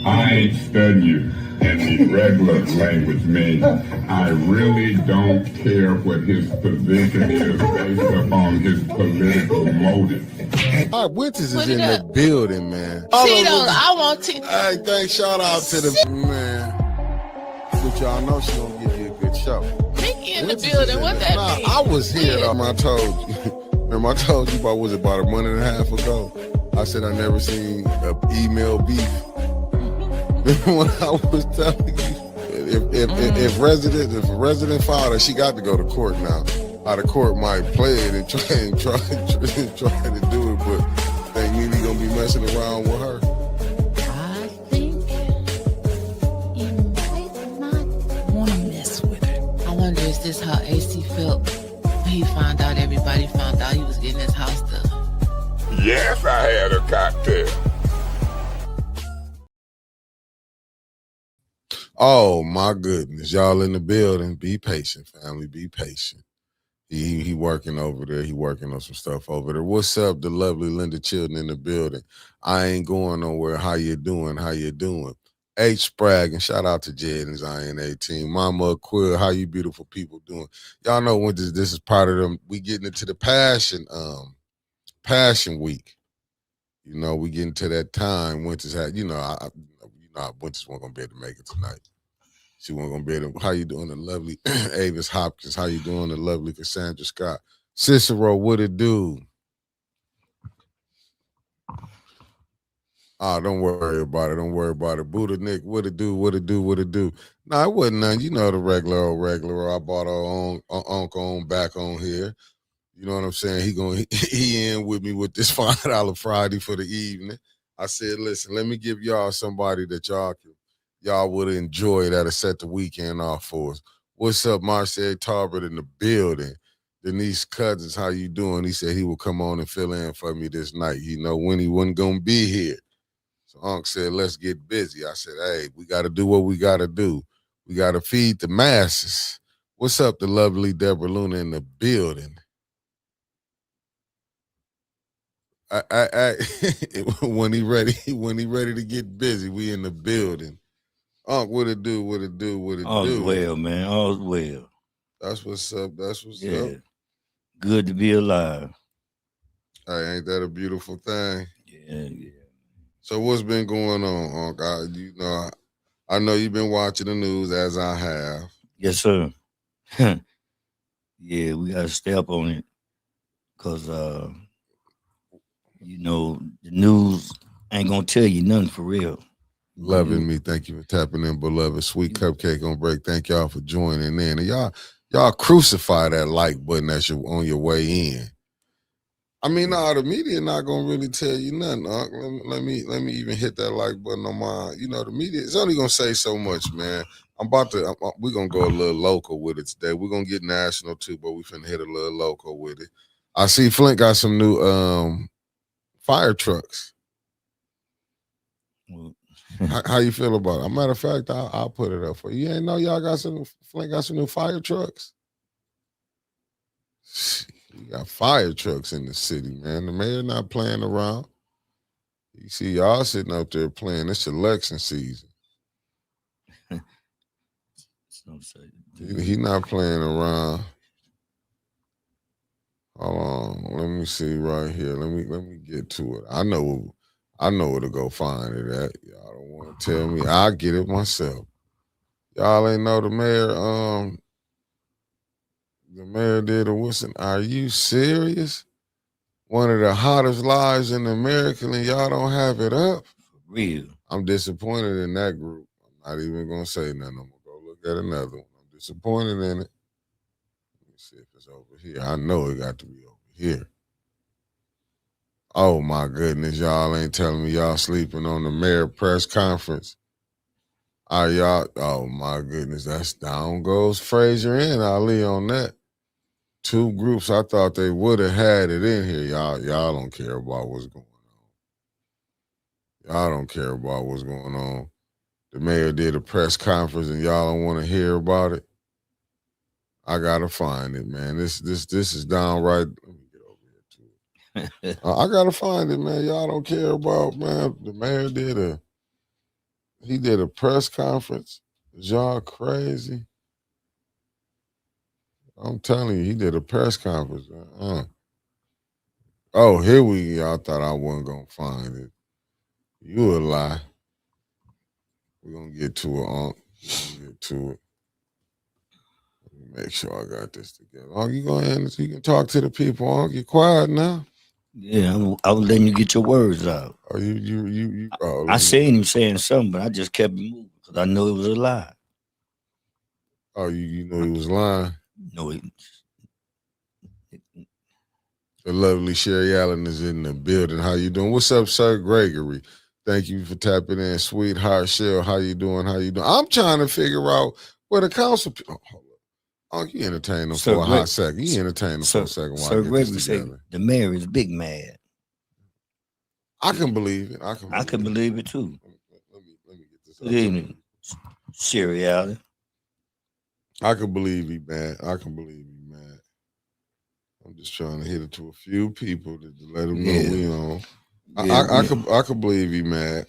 I ain't studying you in the regular language means I really don't care what his position is based upon his political motive. All right, Winters is in the building, man. Tito, I want Tito. Hey, thanks. Shout out to the man. But y'all know she gonna give you a good show. Mickey in the building. What that mean? I was here. I told you. Remember, I told you about about a month and a half ago. I said I never seen an email beef. When I was telling you, if a resident filed her, she got to go to court now. How the court might play it and try to do it, but think Nene gonna be messing around with her. I think he might not want to mess with her. I wonder, is this how AC felt when he found out everybody found out he was getting his house done? Yes, I had a cocktail. Oh my goodness, y'all in the building. Be patient, family. Be patient. He working over there. He working on some stuff over there. What's up, the lovely Linda Chilton in the building? I ain't going nowhere. How you doing? How you doing? H Spragg, and shout out to Jed and Zion 18. Mama Quill, how you beautiful people doing? Y'all know when this is part of them. We getting into the Passion Week. You know, we getting to that time. Winters had, Winters wasn't gonna be able to make it tonight. She wasn't gonna be able to. How you doing, the lovely Avis Hopkins? How you doing, the lovely Cassandra Scott? Cicero, what it do? Don't worry about it. Don't worry about it. Buddha Nick, what it do? What it do? What it do? Nah, it wasn't none. You know the regular. I bought our uncle on back on here. You know what I'm saying? He in with me with this $5 Friday for the evening. I said, listen, let me give y'all somebody that y'all would enjoy that'll set the weekend off for us. What's up, Marcel Tarbert in the building? Denise Cousins, how you doing? He said he would come on and fill in for me this night. You know, when he wasn't gonna be here. So Unc said, let's get busy. I said, hey, we gotta do what we gotta do. We gotta feed the masses. What's up, the lovely Deborah Luna in the building? When he ready to get busy, we in the building. Unc, what it do? What it do? What it All's do? well, man. All's well. That's what's up. That's what's up. Good to be alive. Hey, ain't that a beautiful thing? Yeah. So what's been going on, Unc? I know you've been watching the news as I have. Yes, sir. Yeah, we got to step on it because, the news ain't going to tell you nothing for real. Loving me. Thank you for tapping in, beloved. Sweet Cupcake on break. Thank y'all for joining in. And y'all crucify that like button as you're on your way in. I mean, the media not gonna really tell you nothing. Unc. Let me even hit that like button on mine. The media is only gonna say so much, man. We're gonna go a little local with it today. We're gonna get national too, but we finna hit a little local with it. I see Flint got some new fire trucks. How you feel about it? As a matter of fact, I'll put it up for you. You ain't know Flint got some new fire trucks? We got fire trucks in the city, man. The mayor not playing around. You see y'all sitting up there playing. It's election season. He not playing around. Hold on. Let me see right here. Let me get to it. I know where to go find it at. Y'all don't want to tell me. I'll get it myself. Y'all ain't know the mayor did a Wilson. Are you serious? One of the hottest lives in America and y'all don't have it up? For real. I'm disappointed in that group. I'm not even going to say nothing. I'm going to go look at another one. I'm disappointed in it. Let me see if it's over here. I know it got to be over here. Oh, my goodness. Y'all ain't telling me y'all sleeping on the mayor press conference. Oh, my goodness. That's down goes Frazier and Ali on that. Two groups, I thought they would have had it in here. Y'all don't care about what's going on. Y'all don't care about what's going on. The mayor did a press conference and y'all don't want to hear about it. I gotta find it, man. This is downright. Let me get over here to it. I gotta find it, man. Y'all don't care about, man. The mayor did He did a press conference. Is y'all crazy? I'm telling you, he did a press conference. Oh, here we go. I thought I wasn't gonna find it. You a lie. We're gonna get to it, Unc. We're gonna get to it. Let me make sure I got this together. Unc, you go ahead and so you can talk to the people. Unc, you quiet now. Yeah, I was letting you get your words out. Oh, you. Oh, I seen him saying something, but I just kept moving because I know it was a lie. Oh, you know he was lying. No, The lovely Sherry Allen is in the building. How you doing? What's up, Sir Gregory? Thank you for tapping in. Sweetheart Shell, how you doing? How you doing? I'm trying to figure out where the council. Oh, hold up. Oh, you entertain them for a hot second. You entertain them for a second while I get this together. The mayor is big mad. I can believe it. I can believe it too. Let me get this. Good evening, Sherry Allen. I can believe he mad. I can believe he mad. I'm just trying to hit it to a few people to let them know we on. I could believe he mad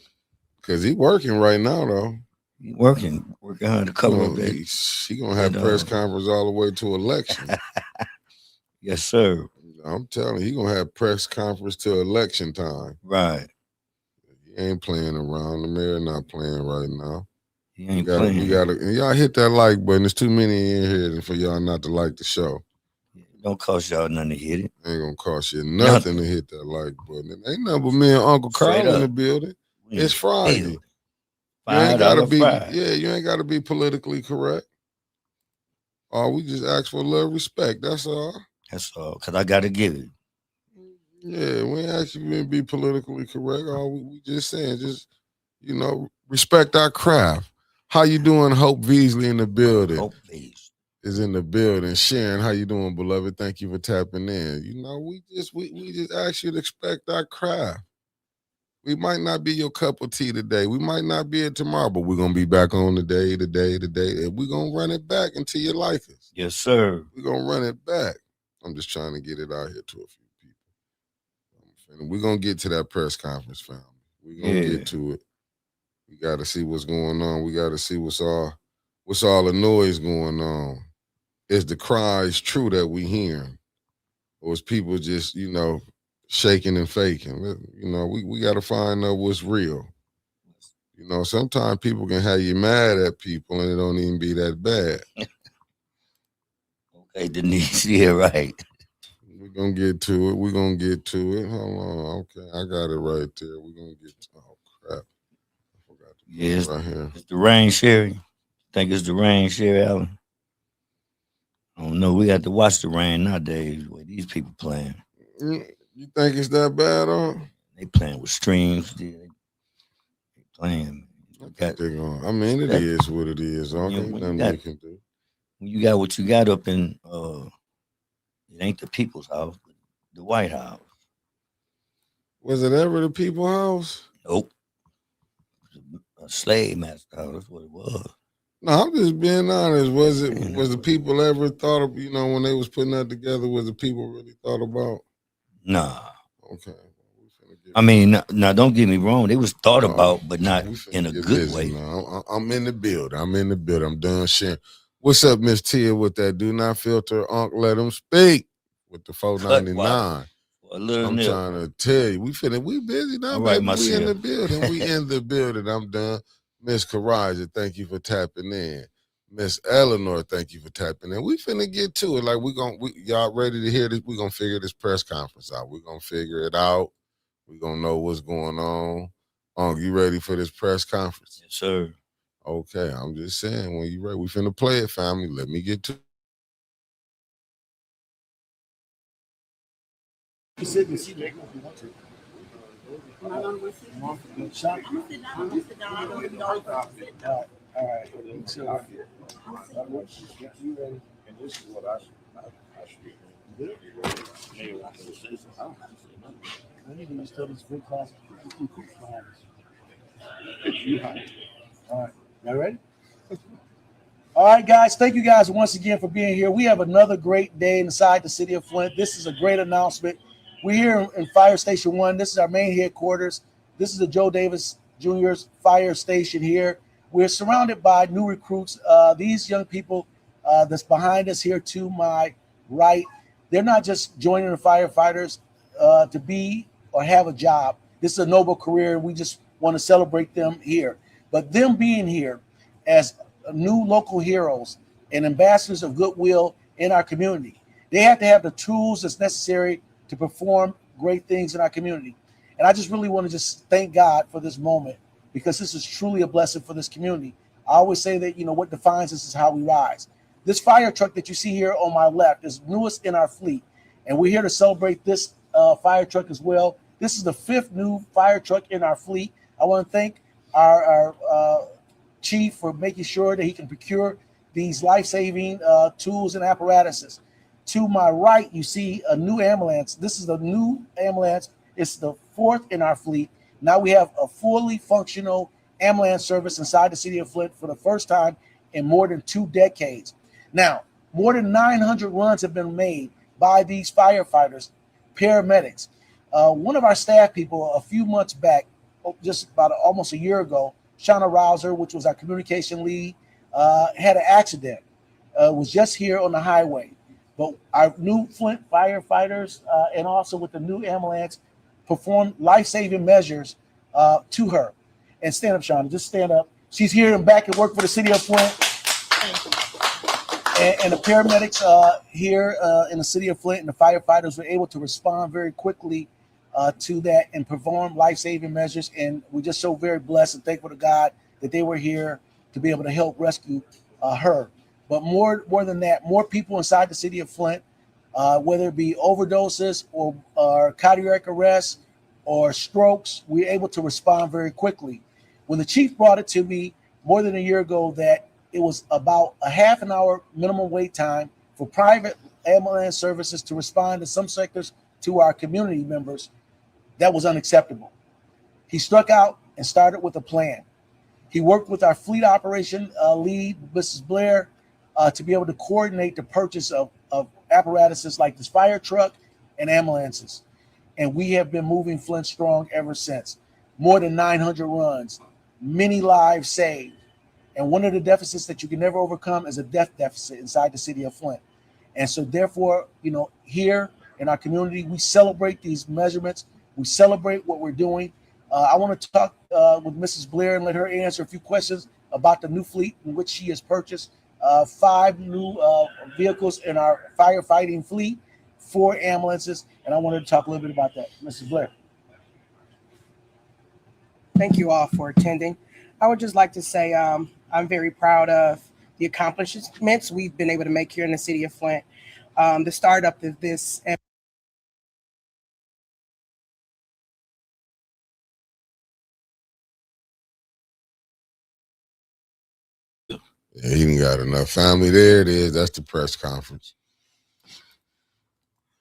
because he working right now though. He working hard to cover up that. He gonna have press conference all the way to election. Yes, sir. I'm telling you, he gonna have press conference till election time. Right. He ain't playing around. The mayor not playing right now. He ain't playing. Y'all hit that like button. There's too many in here for y'all not to like the show. It don't cost y'all nothing to hit it. Ain't gonna cost you nothing to hit that like button. It ain't nothing but me and Uncle Carl in the building. It's Friday. You ain't gotta be you ain't gotta be politically correct. Oh, we just ask for a little respect. That's all. That's all. Cause I gotta give it. Yeah, we ain't asking you to be politically correct. All we just saying, just respect our craft. How you doing, Hope Beasley in the building? Hope Beasley is in the building. Sharon, how you doing, beloved? Thank you for tapping in. We just ask you to respect our craft. We might not be your cup of tea today. We might not be it tomorrow, but we're going to be back on today. And we're going to run it back until you like us. Yes, sir. We're going to run it back. I'm just trying to get it out here to a few people. We're going to get to that press conference, family. We're going to get to it. We got to see what's going on. We got to see what's all the noise going on. Is the cries true that we hearing? Or is people just, shaking and faking? We got to find out what's real. Sometimes people can have you mad at people and it don't even be that bad. Okay, Denise, yeah, right. We're going to get to it. Hold on. Okay, I got it right there. We're going to get to oh, crap. I forgot to put it right here. It's the rain, Sherry. Think it's the rain, Sherry Allen? I don't know. We got to watch the rain nowadays. The way these people playing. You think it's that bad, huh? They playing with streams. They playing. It is what it is. Ain't nothing we can do. When you got what you got up in, it ain't the people's house, but the White House. Was it ever the people's house? Nope. It was a slave master house. That's what it was. No, I'm just being honest. Was the people ever thought of, when they was putting that together, was the people really thought about? Nah. Okay. I mean, now don't get me wrong. They was thought about, but not in a good way. No, I'm in the building. I'm done sharing. What's up, Miss Tia, with that do not filter? Unc, let them speak with the 499. I'm trying to tell you. We busy now, baby. We in the building. We in the building. I'm done. Miss Karaja, thank you for tapping in. Miss Eleanor, thank you for tapping in. We finna get to it. Like y'all ready to hear this? We gonna figure this press conference out. We gonna figure it out. We gonna know what's going on. You ready for this press conference? Yes, sir. Okay, I'm just saying, when you ready, we finna play it, family. Let me get to it. You sit and see the if you want to. Am I going to sit? I'm going to sit down. I'm going to sit down. I don't even know if I'm sitting down. All right. So, you ready? And this is what I should do. I need to study this big class. All right. Y'all ready? All right, guys. Thank you guys once again for being here. We have another great day inside the city of Flint. This is a great announcement. We're here in Fire Station 1. This is our main headquarters. This is the Joe Davis Junior's fire station here. We're surrounded by new recruits. These young people that's behind us here to my right, they're not just joining the firefighters to be or have a job. This is a noble career, and we just want to celebrate them here. But them being here as new local heroes and ambassadors of goodwill in our community, they have to have the tools that's necessary to perform great things in our community. And I just really want to just thank God for this moment, because this is truly a blessing for this community. I always say that, what defines us is how we rise. This fire truck that you see here on my left is newest in our fleet, and we're here to celebrate this fire truck as well. This is the 5th new fire truck in our fleet. I want to thank our chief for making sure that he can procure these life-saving tools and apparatuses. To my right, you see a new ambulance. This is the new ambulance. It's the 4th in our fleet. Now we have a fully functional ambulance service inside the city of Flint for the first time in more than 2 decades. Now, more than 900 runs have been made by these firefighters, paramedics. One of our staff people a few months back, just about almost a year ago, Shauna Rouser, which was our communication lead, had an accident. Was just here on the highway. But our new Flint firefighters and also with the new ambulance performed life-saving measures to her. And stand up, Shauna. Just stand up. She's here and back at work for the city of Flint. And the paramedics here in the city of Flint and the firefighters were able to respond very quickly to that and perform life-saving measures. And we're just so very blessed and thankful to God that they were here to be able to help rescue her. But more than that, more people inside the city of Flint, whether it be overdoses or cardiac arrests or strokes, we're able to respond very quickly. When the chief brought it to me more than a year ago that it was about a half an hour minimum wait time for private ambulance services to respond in some sectors to our community members, that was unacceptable. He struck out and started with a plan. He worked with our fleet operation lead, Mrs. Blair, to be able to coordinate the purchase of apparatuses like this fire truck and ambulances. And we have been moving Flint strong ever since. More than 900 runs, many lives saved. And one of the deficits that you can never overcome is a death deficit inside the city of Flint. And so therefore, here in our community, we celebrate these measurements. We celebrate what we're doing. I want to talk with Mrs. Blair and let her answer a few questions about the new fleet in which she has purchased 5 new vehicles in our firefighting fleet, 4 ambulances, and I wanted to talk a little bit about that. Mrs. Blair. Thank you all for attending. I would just like to say I'm very proud of the accomplishments we've been able to make here in the city of Flint. The startup of this. Yeah, he didn't got enough family. There it is. That's the press conference.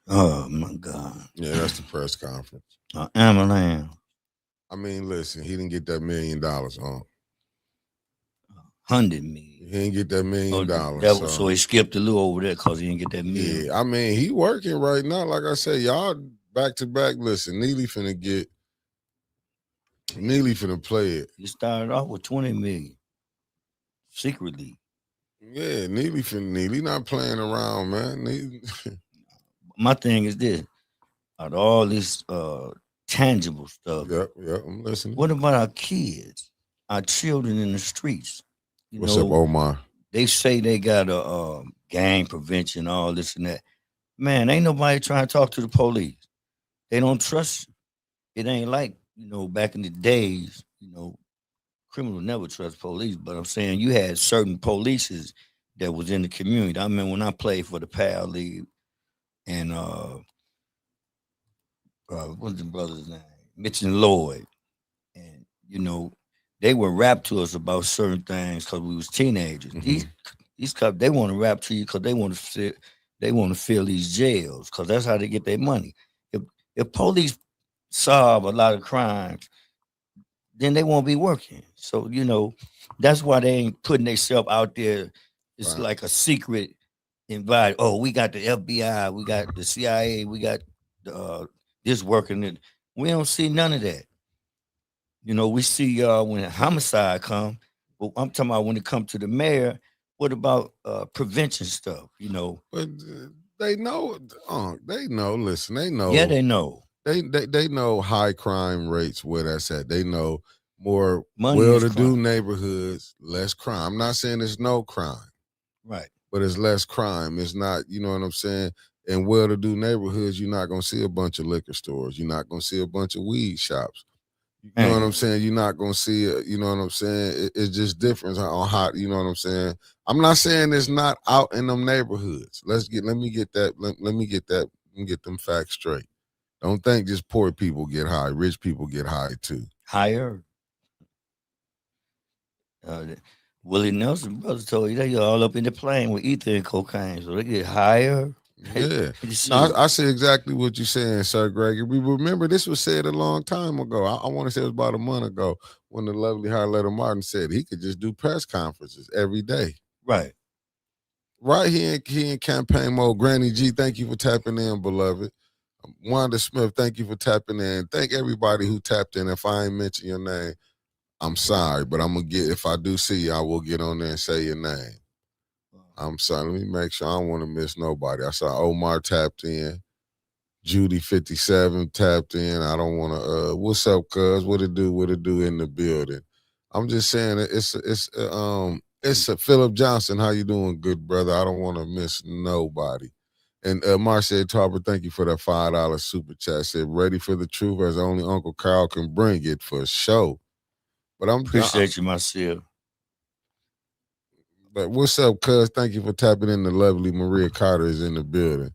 Oh my God. Yeah, that's the press conference. Amalan. I mean, listen, he didn't get that $1 million on. 100 million. He didn't get that $1 million. So he skipped a little over there because he didn't get that million. Yeah, I mean, he working right now. Like I said, y'all back to back. Listen, Neely finna play it. He started off with 20 million. Secretly. Yeah, Neely not playing around, man. My thing is this. Out of all this tangible stuff. Yep, I'm listening. What about our kids? Our children in the streets? What's up, Omar? They say they got a gang prevention, all this and that. Man, ain't nobody trying to talk to the police. They don't trust you. It ain't like, back in the days, criminals never trust police, but I'm saying you had certain polices that was in the community. I remember when I played for the PAL League and what's the brother's name? Mitch and Lloyd. And, they would rap to us about certain things because we was teenagers. Mm-hmm. These cops, they want to rap to you because they want to fill these jails because that's how they get their money. If police solve a lot of crimes, then they won't be working. So, that's why they ain't putting themselves out there. It's right. Like a secret invite. Oh, we got the FBI, we got the CIA, we got this working. We don't see none of that. You know, we see when homicide come, but I'm talking about when it comes to the mayor. What about prevention stuff? You know, But they know. They know. Listen, they yeah, know. they know They know high crime rates where that's at. They know more money is well-to-do crime, neighborhoods, less crime. I'm not saying there's no crime, right? but it's less crime. It's not, you know what I'm saying? In well-to-do neighborhoods, you're not gonna see a bunch of liquor stores. You're not gonna see a bunch of weed shops. You know what I'm Man, saying? You're not gonna see it. You know what I'm saying? It's just different on how. You know what I'm saying? I'm not saying it's not out in them neighborhoods. Let me get that. Let me get that. Let me get them facts straight. Don't think just poor people get high. Rich people get high too. higher. Uh, Willie Nelson brother told you they all up in the plane with ether and cocaine, so they get higher. Yeah. No, Shit. I see exactly what you're saying, Sir Gregory. Remember, this was said a long time ago. I want to say it was about a month ago when the lovely Harletta Martin said he could just do press conferences every day. Right. Right here, he in campaign mode. Granny G, thank you for tapping in, beloved. Wanda Smith, thank you for tapping in. Thank everybody who tapped in. If I ain't mention your name, I'm sorry, but I'm gonna get. If I do see you, I will get on there and say your name. I'm sorry. Let me make sure I don't want to miss nobody. I saw Omar tapped in. Judy 57 tapped in. I don't want to. What's up, cuz? What it do? What it do in the building? I'm just saying it's a Philip Johnson. How you doing, good brother? I don't want to miss nobody. And Marcia Tarver, thank you for that $5 super chat. Said ready for the truth as only Uncle Carl can bring it for show. But Appreciate you, myself. but what's up, cuz? Thank you for tapping in. The lovely Maria Carter is in the building.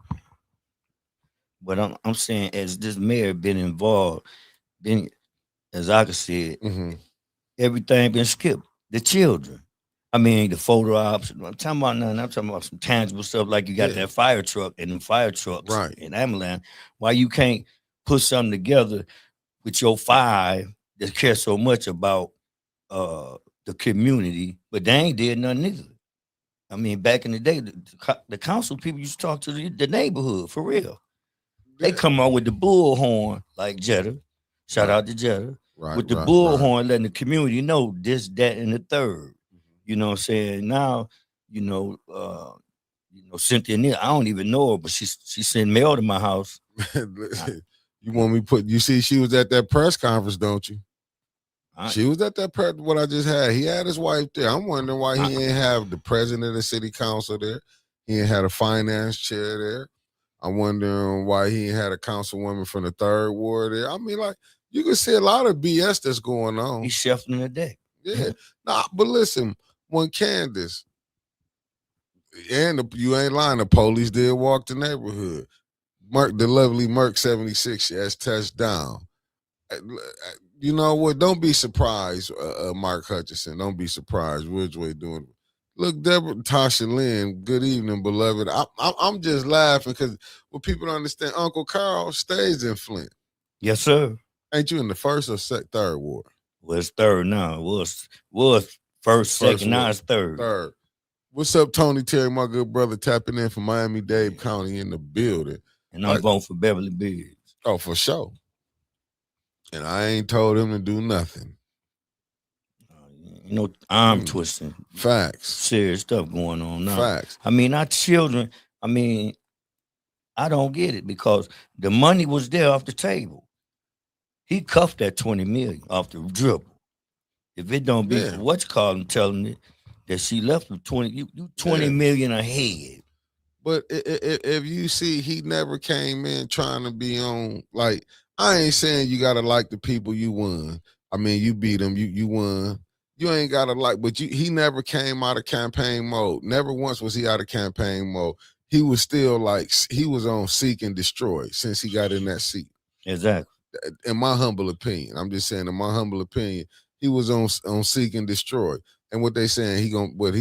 But I'm saying as this mayor been involved, been as I could see it, Mm-hmm. everything been skipped. The children. I mean, the photo ops. I'm talking about nothing. I'm talking about some tangible stuff like you got Yeah. that fire truck and them fire trucks Right. and ambulance. Why you can't put something together with your five that care so much about the community, but they ain't did nothing either. I mean, back in the day, the council people used to talk to the neighborhood for real. They Yeah. come out with the bullhorn like Jetta. Shout Right. out to Jetta. Right. With the Right. bullhorn, letting the community know this, that, and the third. You know what I'm saying? Now, Cynthia Neal, I don't even know her, but she sent mail to my house. You want me put? You see, she was at that press conference, don't you? I, She was at that press. What I just had, he had his wife there. I'm wondering why he ain't have the president of the city council there. He ain't had a finance chair there. I'm wondering why he ain't had a councilwoman from the third ward there. I mean, like you can see a lot of BS that's going on. he's shuffling the deck. Yeah, nah, but listen, when Candace and you ain't lying, the police did walk the neighborhood. The lovely Merc 76 has touched down. You know what? Don't be surprised, Mark Hutchinson. Don't be surprised. Ridgeway doing. Look, Deborah, Tasha Lynn. Good evening, beloved. I'm just laughing because what people don't understand, Uncle Carl stays in Flint. Yes, sir. Ain't you in the first or third ward? Well, it's third now. It was first, second, now it's third. Third. What's up, Tony Terry, my good brother, tapping in from Miami-Dade County in the building. And I'm voting for Beverly Biggs. Oh, for sure. And I ain't told him to do nothing. Arm twisting. Facts. Serious stuff going on now. Facts. I mean, our children, I don't get it because the money was there off the table. He cuffed that 20 million off the dribble. If it don't be for what you call him telling it that she left with 20, you 20 million ahead. But if you see, he never came in trying to be on, like, I ain't saying you got to like the people you won. I mean, you beat them, you won. You ain't got to like, but he never came out of campaign mode. Never once was he out of campaign mode. He was still like, he was on seek and destroy since he got in that seat. Exactly. In my humble opinion, I'm just saying, in my humble opinion, he was on seek and destroy. And what they saying, he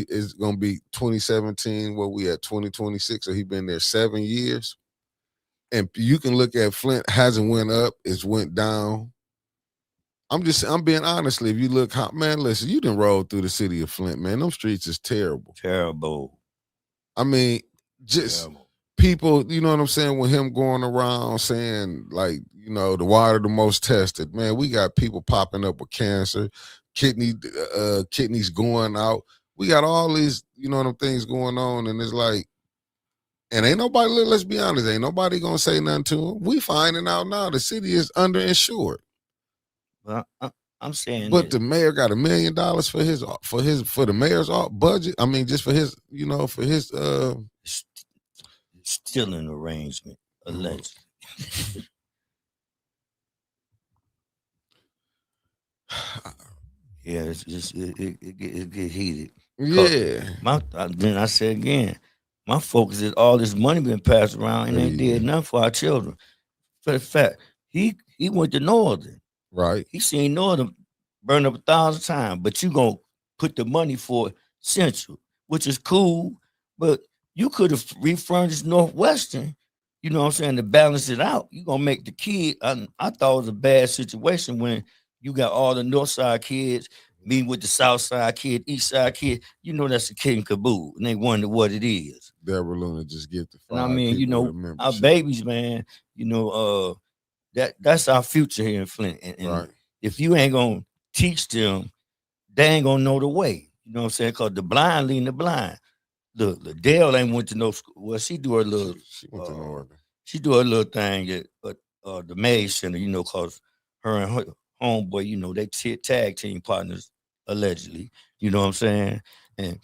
is gonna be 2017. What we at 2026? So he been there 7 years. And you can look at Flint hasn't went up, it's went down. I'm being honestly. If you look, man, listen, you done roll through the city of Flint, man. Them streets is terrible. Terrible. I mean, just people, you know what I'm saying, with him going around saying, like, you know, the water the most tested. Man, we got people popping up with cancer, kidneys going out. We got all these, you know, them things going on, and it's like, and ain't nobody, let's be honest, ain't nobody gonna say nothing to him. We finding out now the city is underinsured. Well, I'm saying But that the mayor got $1 million for the mayor's budget. I mean, just for his, you know, for his it's still an arrangement, allegedly. Yeah, it's just it get heated. Yeah. Then I say again, my focus is all this money being passed around and they did nothing for our children. For the fact, he went to Northern. Right. He seen Northern burn up 1,000 times, but you gonna put the money for Central, which is cool, but you could have refurnished Northwestern, you know what I'm saying, to balance it out. You gonna make the kid. I thought it was a bad situation when you got all the North Side kids meeting with the South Side kid, East Side kid. You know that's a kid and caboodle, and they wonder what it is. Deborah Luna just get the 5 And I mean, you people know, our babies, man. You know, that's our future here in Flint. And right. if you ain't gonna teach them, they ain't gonna know the way. You know what I'm saying? Because the blind leading the blind. The Dale ain't went to no school. Well, she do her little. She went to Northern. She do her little thing at the Maze Center. You know, cause her and her homeboy, you know, they tag team partners allegedly. You know what I'm saying? And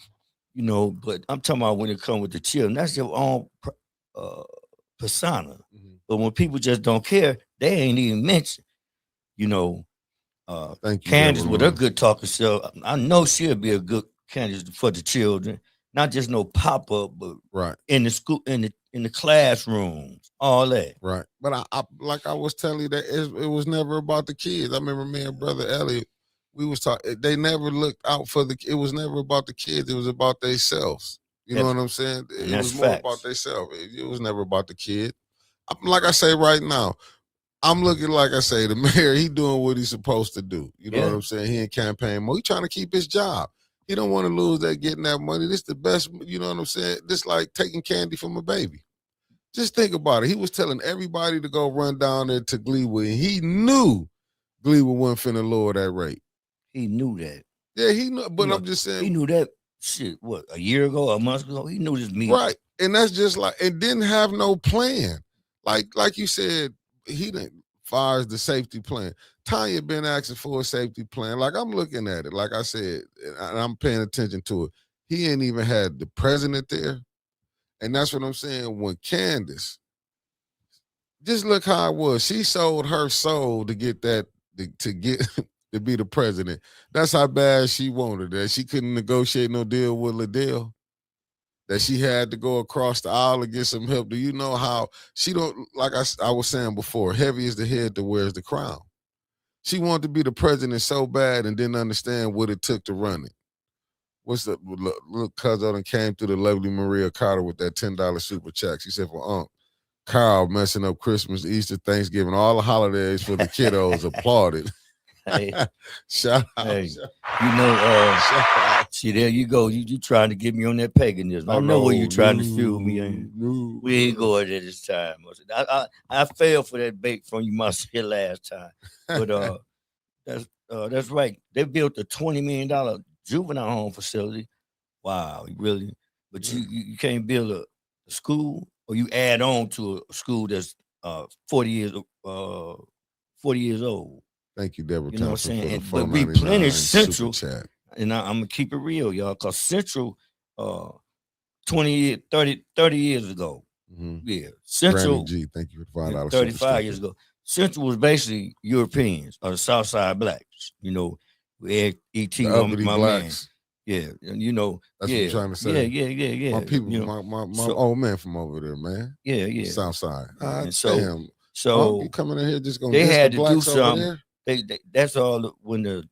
you know, but I'm talking about when it comes with the children, that's your own persona. Mm-hmm. But when people just don't care, they ain't even mentioned. You know, thank you, Candace Deborah with Luna. her good talking self. I know she'll be a good candidate for the children, not just no pop up, but right in the school, in the classrooms, all that. Right, but I like I was telling you that it was never about the kids. I remember me and Brother Elliot, we was talking. They never looked out for it was never about the kids. It was about themselves. You know what I'm saying? It was more about themselves. It was never about the kid. Like I say right now, I'm looking, like I say, the mayor, he doing what he's supposed to do. You know what I'm saying? He in campaign mode. He trying to keep his job. He don't want to lose that getting that money. This the best, you know what I'm saying? This like taking candy from a baby. Just think about it. He was telling everybody to go run down there to Gleewood. And he knew Gleewood wasn't finna lower that rate. He knew that. Yeah, he knew, but I'm just saying. He knew that shit, what, a year ago, a month ago? He knew this meeting. Right. And that's just like, and didn't have no plan. Like you said, he didn't fires the safety plan. Tanya been asking for a safety plan. Like I'm looking at it. Like I said, and I'm paying attention to it. He ain't even had the president there. And that's what I'm saying. When Candace, just look how it was. She sold her soul to get that, to get to be the president. That's how bad she wanted that. She couldn't negotiate no deal with Liddell. That she had to go across the aisle to get some help. Do you know how she don't, like I was saying before, heavy is the head that wears the crown. She wanted to be the president so bad and didn't understand what it took to run it. What's the little cousin that came through the lovely Maria Carter with that $10 super check. She said, for Carl messing up Christmas, Easter, Thanksgiving, all the holidays for the kiddos applauded. Hey, shout out. Hey, you know, see, there you go. You trying to get me on that paganism. I know where you trying to fuel me. We ain't going there this time. I fell for that bait from you here last time. But that's right. They built a $20 million juvenile home facility. Wow, really? But you can't build a school, or you add on to a school that's 40 years old. Thank you, Deborah. You know what I'm saying? But replenish Central, and I'm gonna keep it real, y'all, because Central 30 years ago. Mm-hmm. Yeah. Central G, thank you for $5. 35 years ago. Central was basically Europeans or the South Side blacks, you know, E.T. my blacks. Man. Yeah, you know, that's what I'm trying to say. Yeah. My people, you know, my old man from over there, man. Yeah. South Side. So you coming in here just gonna they had to do something. That's all when the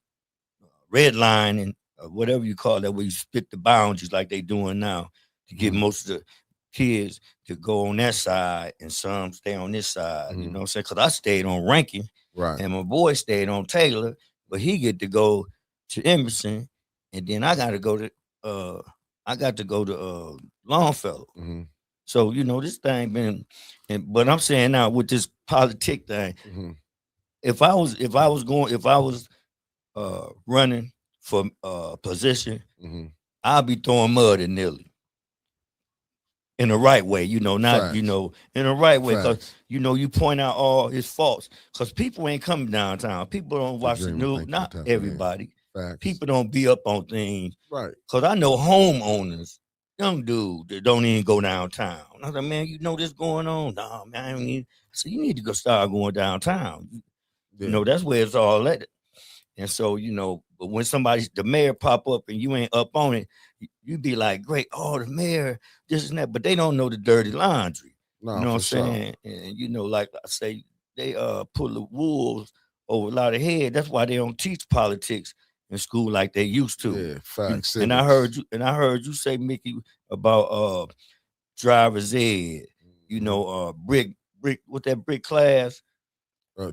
red line and whatever you call that, where you split the boundaries like they doing now to get most of the kids to go on that side and some stay on this side. You know what I'm saying? Because I stayed on Rankin, right, and my boy stayed on Taylor, but he get to go to Emerson, and then I got to go to Longfellow. So this thing been, but I'm saying now with this politic thing, Mm-hmm. if I was running for position, Mm-hmm. I'll be throwing mud at Nelly in the right way, not Facts. in the right way, because Facts. you point out all his faults, because people ain't coming downtown. People don't The watch the dreamer, news. thank you for Not tapping in. everybody. Facts. People don't be up on things. Right. Because I know homeowners, young dude that don't even go downtown. I said, man, this going on? Nah, man, I don't need. So you need to go start going downtown. Yeah. That's where it's all at. And so, but when the mayor pop up and you ain't up on it, you be like, great, oh, the mayor, this and that, but they don't know the dirty laundry. No, You know what I'm for sure. saying? And like I say, they pull the wolves over a lot of head. That's why they don't teach politics in school like they used to. Yeah, facts. And I heard you say, Mickey, about driver's ed, brick with that brick class.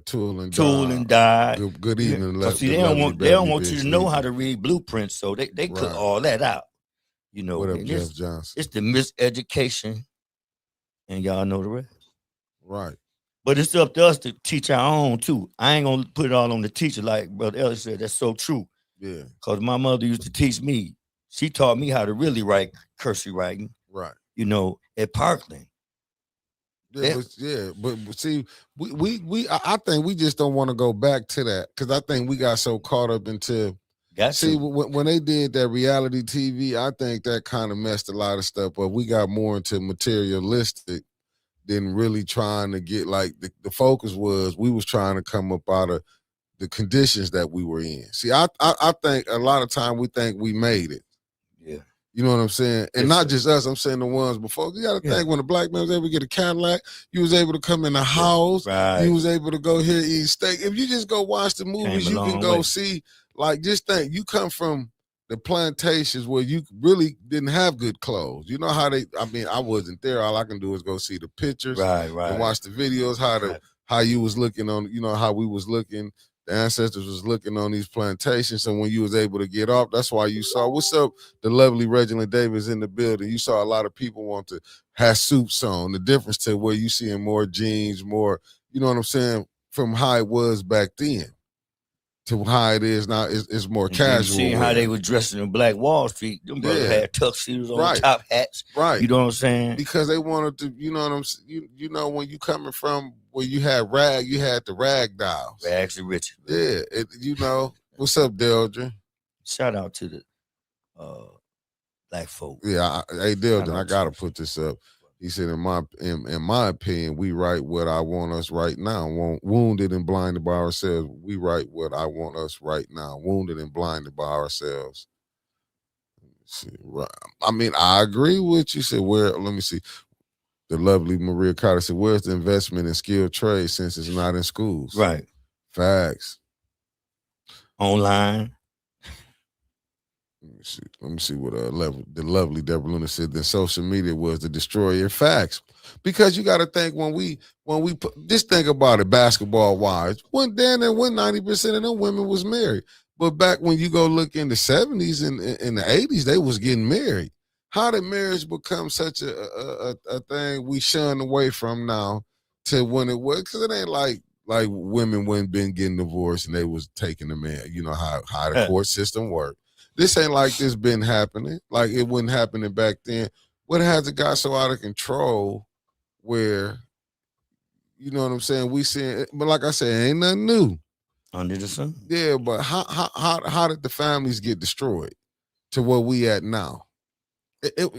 Tool and die. Good evening. See, they don't want you to know how to read blueprints, so they cut all that out. What up, Jeff Johnson? It's the miseducation, and y'all know the rest. Right. But it's up to us to teach our own too. I ain't gonna put it all on the teacher, like Brother Ellis said. That's so true. Yeah. Because my mother used to teach me. She taught me how to really write cursive writing. Right. At Parkland. But see, I think we just don't want to go back to that, because I think we got so caught up into. When they did that reality TV, I think that kind of messed a lot of stuff up. We got more into materialistic than really trying to get, like, the focus was, we was trying to come up out of the conditions that we were in. See, I think a lot of time we think we made it. Yeah. You know what I'm saying? And not just us, I'm saying the ones before. You got to think, when a black man was able to get a Cadillac, you was able to come in the house. Right. You was able to go here eat steak. If you just go watch the movies, you can go see, like, just think, you come from the plantations where you really didn't have good clothes. You know how I wasn't there. All I can do is go see the pictures and watch the videos, how you was looking on, how we was looking. The ancestors was looking on these plantations, and when you was able to get off, that's why you saw, what's up, the lovely Reginald Davis in the building. You saw a lot of people want to have suits on. The difference to where you seeing more jeans, more, you know what I'm saying, from how it was back then to how it is now, it's more casual. Seeing how they were dressing in Black Wall Street, them brothers had tuxedos on, top hats. Right. You know what I'm saying? Because they wanted to, you know what I'm saying? You know, when you coming from where you had the rag dolls. Rags and riches. Yeah. What's up, Deldrin? Shout out to the black folk. Yeah, hey, Deldrin, I gotta put this up. He said, in my opinion, we write what I want us right now. Wounded and blinded by ourselves. We write what I want us right now. Wounded and blinded by ourselves. See, right. I mean, I agree with you. Said, let me see. The lovely Maria Carter said, where's the investment in skilled trade since it's not in schools? Right. Facts. Online. Let me see what the lovely Deborah Luna said. That social media was the destroyer. Facts, because you got to think when we just think about it, basketball wise, when 90% of them women was married. But back when you go look in the 70s and in the 80s, they was getting married. How did marriage become such a thing we shun away from now to when it was? Because it ain't like women wouldn't been getting divorced and they was taking the man. You know how the court system worked. This ain't like this been happening. Like it wasn't happening back then. What has it got so out of control where, you know what I'm saying? We seeing, but like I said, ain't nothing new under the sun. Yeah, but how did the families get destroyed to where we at now?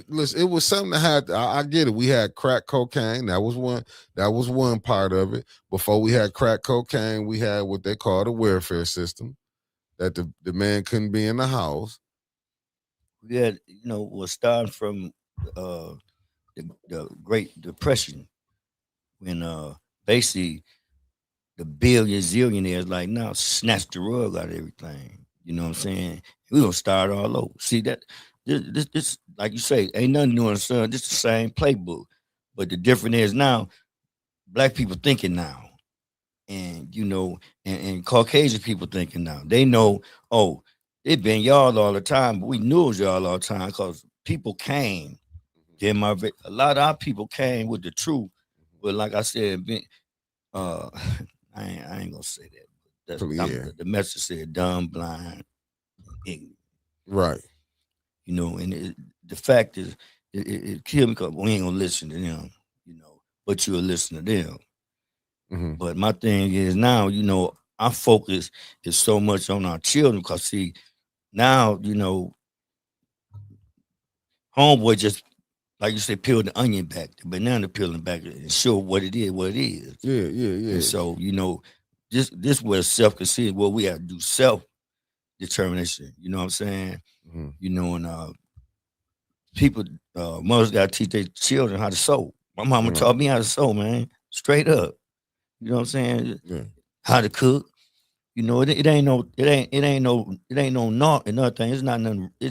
Listen, it was something that had. I get it. We had crack cocaine. That was one part of it. Before we had crack cocaine, we had what they call the welfare system. That the man couldn't be in the house. We had, was starting from the Great Depression when basically the zillionaires like now snatch the rug out of everything. You know what I'm saying? We're gonna start all over. See that this like you say, ain't nothing new in the sun. This the same playbook. But the difference is now black people thinking now. And and Caucasian people thinking now. They know, it been y'all all the time, but we knew it was y'all all the time because people came Then a lot of our people came with the truth, but like I said, I ain't gonna say that. Yeah. The message said dumb, blind, ignorant. Right. You know, and the fact is, it killed me because we ain't gonna listen to them. You know, but you'll listen to them. Mm-hmm. But my thing is now, you know, our focus is so much on our children because see, now, you know, homeboy just like you say, peel the onion back, the banana peeling back and show what it is, what it is. Yeah. And so, you know, this was self-conceit, what we have to do self-determination. You know what I'm saying? Mm-hmm. You know, and people, mothers gotta teach their children how to sew. My mama taught me how to sew, man. Straight up. You know what I'm saying? Yeah. How to cook. You know, it ain't no not another thing. It's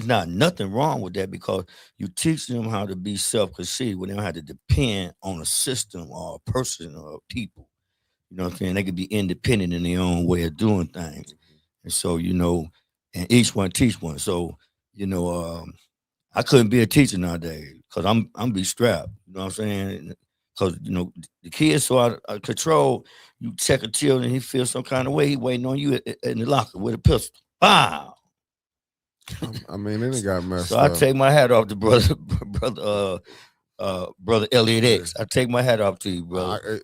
not nothing wrong with that because you teach them how to be self-conceived when they don't have to depend on a system or a person or people. You know what I'm saying? They could be independent in their own way of doing things. And so, you know, and each one teach one. So, you know, I couldn't be a teacher nowadays because I'm be strapped. You know what I'm saying? Because you know the kids so out of control. You check a child and he feels some kind of way. He waiting on you in the locker with a pistol. Wow. I mean, then it got messed So I up. take my hat off to brother Elliot X. I take my hat off to you, brother.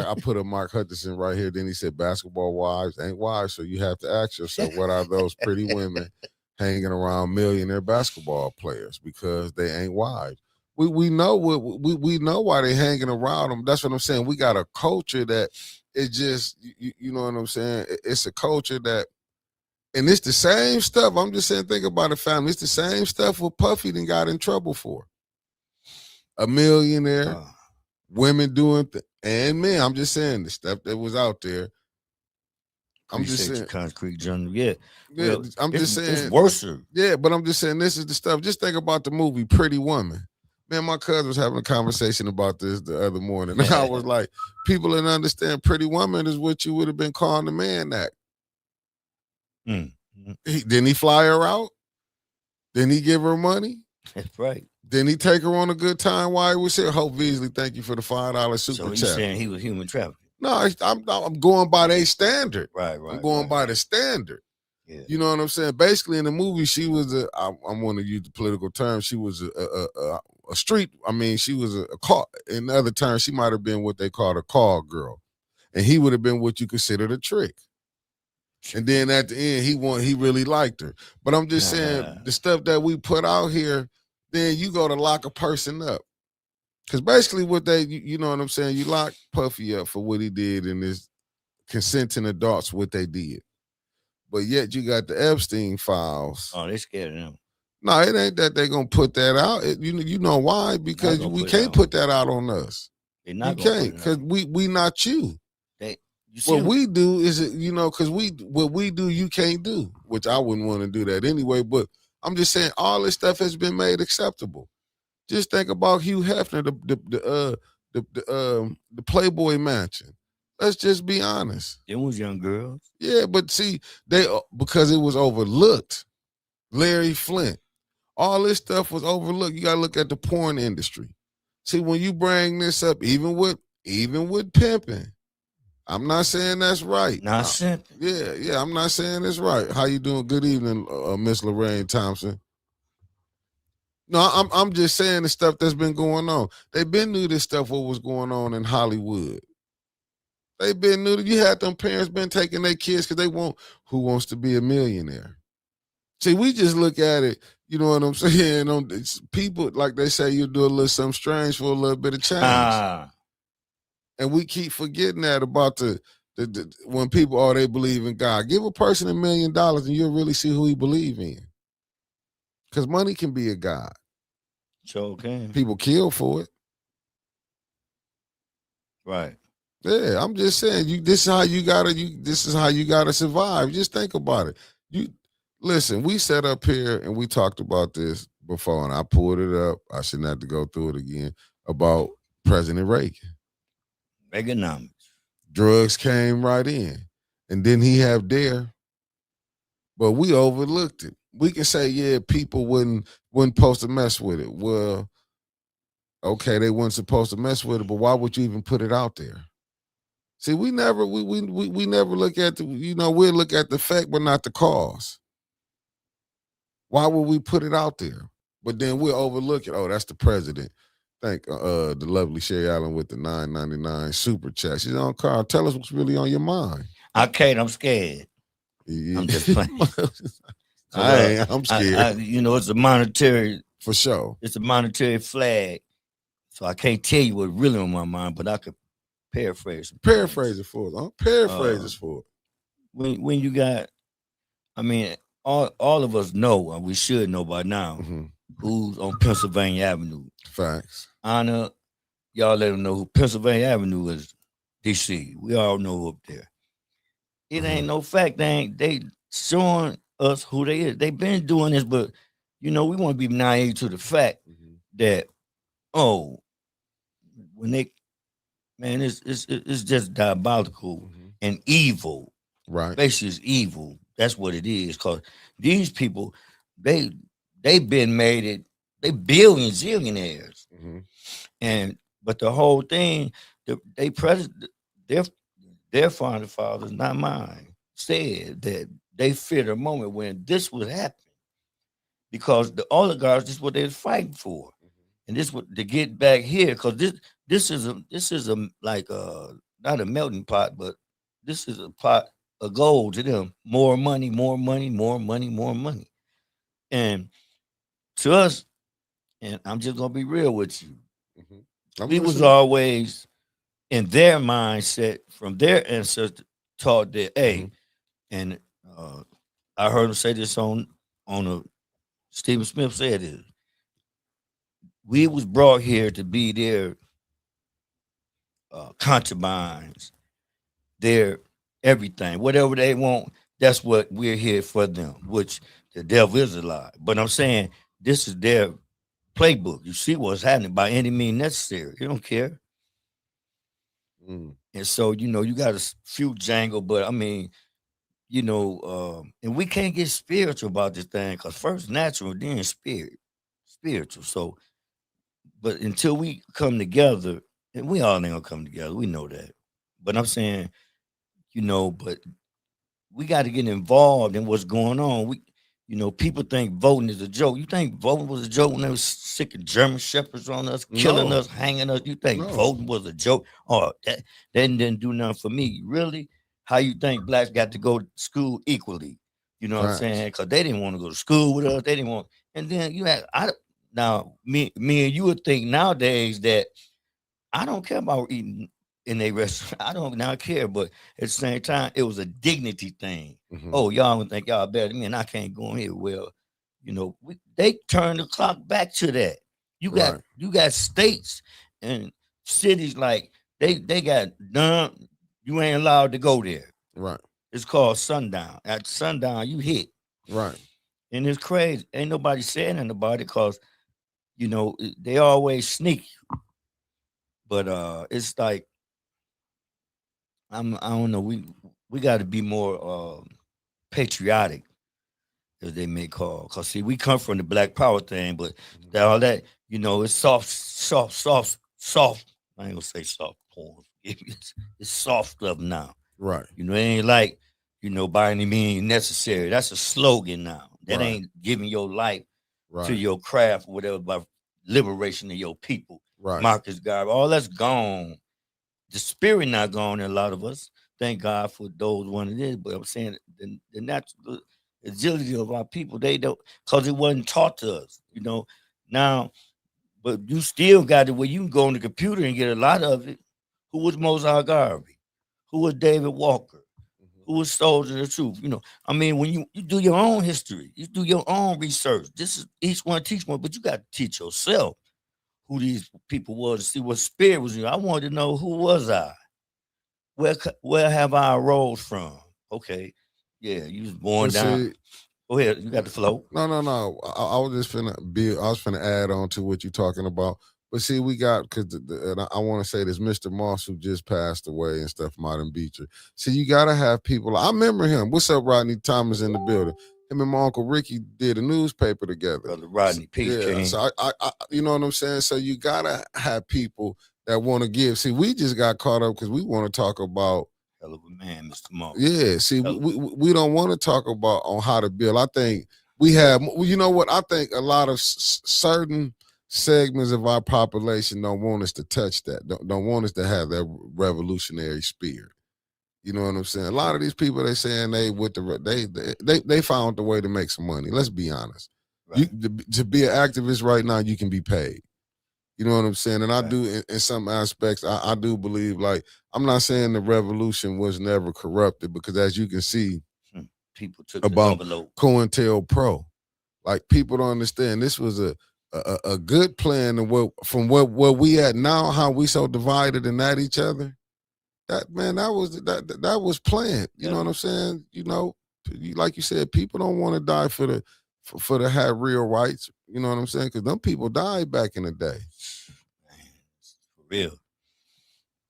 I put a Mark Hutchinson right here. Then he said, "Basketball wives ain't wives." So you have to ask yourself, what are those pretty women hanging around millionaire basketball players because they ain't wives? We know we know why they hanging around them. That's what I'm saying. We got a culture that it just you know what I'm saying. It's a culture that. And it's the same stuff. I'm just saying, think about it, family. It's the same stuff what Puffy done got in trouble for. A millionaire, women doing and men. I'm just saying the stuff that was out there. I'm just saying, Concrete Jungle. Yeah, well, I'm just saying it's worse. Yeah, but I'm just saying this is the stuff. Just think about the movie Pretty Woman. Man, my cousin was having a conversation about this the other morning. I was like, people didn't understand Pretty Woman is what you would have been calling the man act. Didn't he fly her out? Didn't he give her money? That's right. Didn't he take her on a good time while he was here? Hope Beasley, thank you for the $5 super chat. So you saying he was human trafficking? No, I'm going by their standard. Right. I'm going by the standard. Yeah. You know what I'm saying? Basically, in the movie, she was I want to use the political term. She was a street. I mean, she was a car. In other terms, she might have been what they called a call girl, and he would have been what you considered a trick. And then at the end, he really liked her. But I'm just saying the stuff that we put out here, then you go to lock a person up. Because basically what you know what I'm saying, you lock Puffy up for what he did and his consenting adults what they did. But yet you got the Epstein files. Oh, they scared of them. No, it ain't that they gonna put that out. You know why? Because we can't put that out on us. You can't, because we not you. What we do is, because what we do, you can't do, which I wouldn't want to do that anyway. But I'm just saying, all this stuff has been made acceptable. Just think about Hugh Hefner, the Playboy Mansion. Let's just be honest. It was young girls. Yeah, but see, because it was overlooked. Larry Flint, all this stuff was overlooked. You gotta look at the porn industry. See, when you bring this up, even with pimping. I'm not saying that's right. Not simple. Yeah, I'm not saying it's right. How you doing? Good evening, Miss Lorraine Thompson. No, I'm just saying the stuff that's been going on. They've been knew this stuff, what was going on in Hollywood. They've been knew that you had them parents been taking their kids because they want who wants to be a millionaire. See, we just look at it, you know what I'm saying? People, like they say, you do a little something strange for a little bit of change. And we keep forgetting that about the when people, they believe in God. Give a person $1 million and you'll really see who he believe in. Because money can be a God. Sure can. People kill for it. Right. Yeah, I'm just saying, this is how you gotta survive. Just think about it. Listen, we sat up here and we talked about this before, and I pulled it up. I shouldn't have to go through it again about President Reagan. Reaganomics. Drugs came right in. And then he have DARE. But we overlooked it. We can say, yeah, people wouldn't supposed to mess with it. Well, Okay, they weren't supposed to mess with it, but why would you even put it out there? See, we never look at the, we'll look at the fact, but not the cause. Why would we put it out there? But then we'll overlook it. Oh, that's the president. Thank the lovely Shay Allen with the $9.99 super chat. She's on, Carl. Tell us what's really on your mind. I can't. I'm scared. Yeah. I'm just playing. I'm scared. It's a monetary. For sure. It's a monetary flag. So I can't tell you what's really on my mind, but I could paraphrase. Paraphrase it for us. Huh? Paraphrase it for us. When you got, all of us know, we should know by now, who's on Pennsylvania Avenue. Facts. Anna, y'all let them know who Pennsylvania Avenue is. DC. We all know who up there. It ain't no fact. They showing us who they is. They've been doing this, but we want to be naive to the fact that when it's just diabolical and evil. Right. Basically, it's evil. That's what it is. Because these people, they've been made it. They billions, zillionaires, but the whole thing, their founding fathers, not mine, said that they feared a moment when this would happen, because the oligarchs, this is what they're fighting for, and this what to get back here, because this is a like not a melting pot, but this is a pot of gold to them. More money, more money, more money, more money, and to us. And I'm just gonna be real with you. We was always in their mindset from their ancestors taught that, hey, and I heard him say this on a Stephen Smith said it. We was brought here to be their concubines, their everything, whatever they want. That's what we're here for them. Which the devil is a lie, but I'm saying this is their playbook. You see what's happening by any means necessary. You don't care. And so, you got a few jangle, but and we can't get spiritual about this thing, because first natural, then spiritual. So, but until we come together, and we all ain't gonna come together, we know that. But I'm saying, but we got to get involved in what's going on. People think voting is a joke. You think voting was a joke when they was sick of German shepherds on us, killing us, hanging us? You think voting was a joke? Oh, that didn't do nothing for me. Really? How you think blacks got to go to school equally? You know what I'm saying? Because they didn't want to go to school with us. They didn't want. And then me and you would think nowadays that I don't care about eating in a restaurant. I don't now care, but at the same time, it was a dignity thing. Oh, y'all would think y'all better than me, and I can't go in here. Well, they turned the clock back to that. You got states and cities like they got done. You ain't allowed to go there. Right. It's called sundown. At sundown, you hit. Right. And it's crazy. Ain't nobody saying anything about it, because they always sneak. But it's like I don't know. We got to be more patriotic, as they may call. Cause see, we come from the Black Power thing, but all that it's soft. I ain't gonna say soft porn. It's soft stuff now. Right. It ain't like by any means necessary. That's a slogan now. That ain't giving your life to your craft or whatever by liberation of your people. Right. Marcus Garvey, all that's gone. The spirit not gone in a lot of us. Thank God for those one it is. But I'm saying the natural agility of our people, they don't, because it wasn't taught to us, Now, but you still got it where you can go on the computer and get a lot of it. Who was Mozart Garvey? Who was David Walker? Who was Soldier of the Truth? When you do your own history, you do your own research. This is each one teach one, but you got to teach yourself who these people was, to see what spirit was in you. I wanted to know, who was I? Where have I arose from? Okay. Yeah, you was born down. Go ahead, you got the flow. No. I was just finna add on to what you're talking about. But see, we got, because and I want to say this, Mr. Moss, who just passed away and stuff, Modern Beecher. See, you got to have people. I remember him. What's up, Rodney Thomas in the building? him and my Uncle Ricky did a newspaper together. Brother Rodney Peace Yeah, King. so I, you know what I'm saying? So you gotta have people that want to give. See, we just got caught up because we want to talk about. Hell of a man, Mr. Moore. Yeah, see, we don't want to talk about on how to build. I think we have, you know what? I think a lot of certain segments of our population don't want us to touch that. Don't want us to have that revolutionary spirit. You know what I'm saying? A lot of these people, they saying they with the they found the way to make some money. Let's be honest. Right. To be an activist right now, you can be paid. You know what I'm saying? And I Right. do in some aspects, I do believe, like, I'm not saying the revolution was never corrupted, because as you can see people took about the envelope. COINTELPRO, like, people don't understand this was a good plan, and from where we at now, how we so divided and at each other. That, man, that was planned. You know what I'm saying? You know, like you said, people don't want to die for to have real rights. You know what I'm saying? Because them people died back in the day. Man, for real.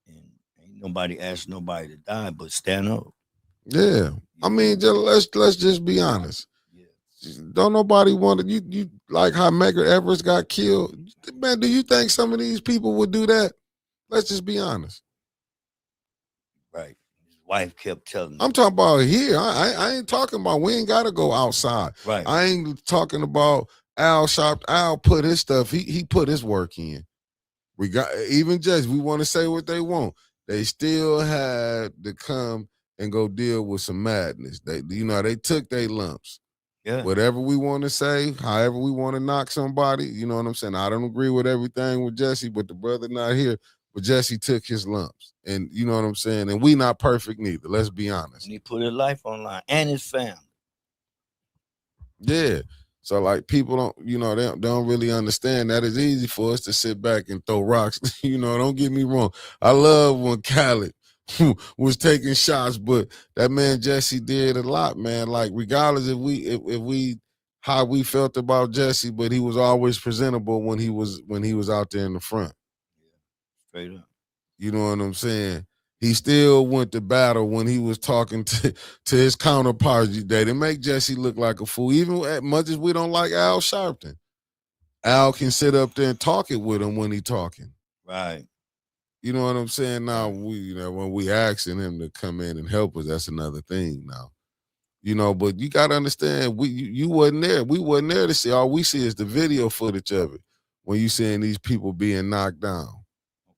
And ain't nobody asked nobody to die, but stand up. Yeah, I mean, let's just be honest. Don't nobody want to. You like how Medgar Evers got killed, man? Do you think some of these people would do that? Let's just be honest. Right. His wife kept telling him. I'm talking about here. I ain't talking about, we ain't got to go outside. Right. I ain't talking about Al Sharp. Al put his stuff. He put his work in. We got, even just, we want to say what they want. They still had to come and go deal with some madness. They, you know, they took their lumps. Yeah. Whatever we want to say, however we want to knock somebody, you know what I'm saying? I don't agree with everything with Jesse, but the brother not here. But Jesse took his lumps. And you know what I'm saying? And we not perfect neither. Let's be honest. And he put his life online and his family. Yeah. So, like, people don't, you know, they don't really understand that it's easy for us to sit back and throw rocks. You know, don't get me wrong. I love when Khaled was taking shots, but that man Jesse did a lot, man. Like, regardless if we how we felt about Jesse, but he was always presentable when he was out there in the front. Yeah. Straight up. You know what I'm saying? He still went to battle when he was talking to his counterparts. They didn't make Jesse look like a fool. Even as much as we don't like Al Sharpton, Al can sit up there and talk it with him when he talking. Right. You know what I'm saying? Now, when we asking him to come in and help us, that's another thing now. You know, but you got to understand, you wasn't there. We wasn't there to see. All we see is the video footage of it when you seeing these people being knocked down.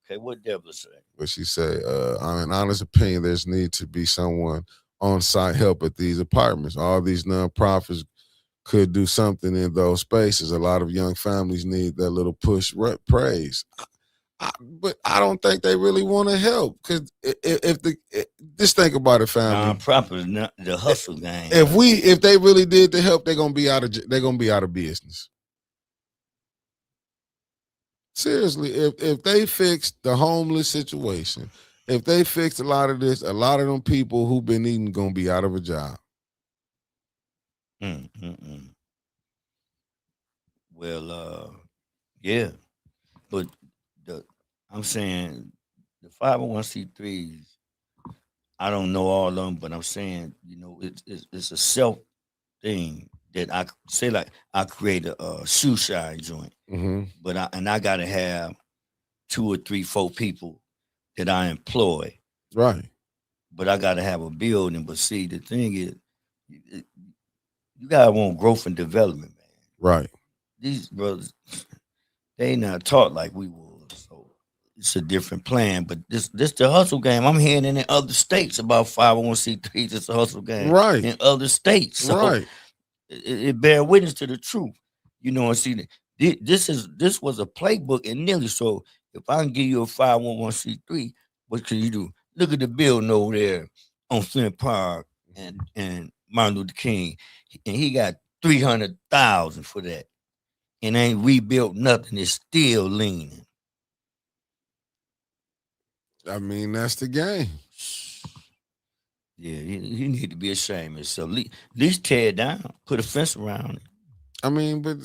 Okay, what Deborah say? What she say? On an honest opinion, there's need to be someone on site help at these apartments. All these nonprofits could do something in those spaces. A lot of young families need that little push praise. But I don't think they really want to help, because just think about it, family. Nonprofit, not the hustle game. If they really did the help, they're gonna be out of business. Seriously, if they fixed the homeless situation, if they fixed a lot of this, a lot of them people who've been eating gonna be out of a job. Well, yeah, but I'm saying the 501c3s, I don't know all of them, but I'm saying, you know, it's a self thing that I say, like, I create a shoe shine joint, but I gotta have 2 or 3, 4 people that I employ, right? But I gotta have a building. But see, the thing is, you gotta want growth and development, man. Right. These brothers, they not taught like we was, so it's a different plan. But this the hustle game. I'm hearing in other states about 501c3s. It's a hustle game, right? In other states, so right? It bear witness to the truth, you know. And see, this was a playbook in Nilly. So if I can give you a 501c3, what can you do? Look at the building over there on Flint Park and Martin Luther King, and he got 300,000 for that, and ain't rebuilt nothing. It's still leaning. I mean, that's the game. Yeah, you need to be ashamed of yourself. At least tear it down, put a fence around it. I mean, but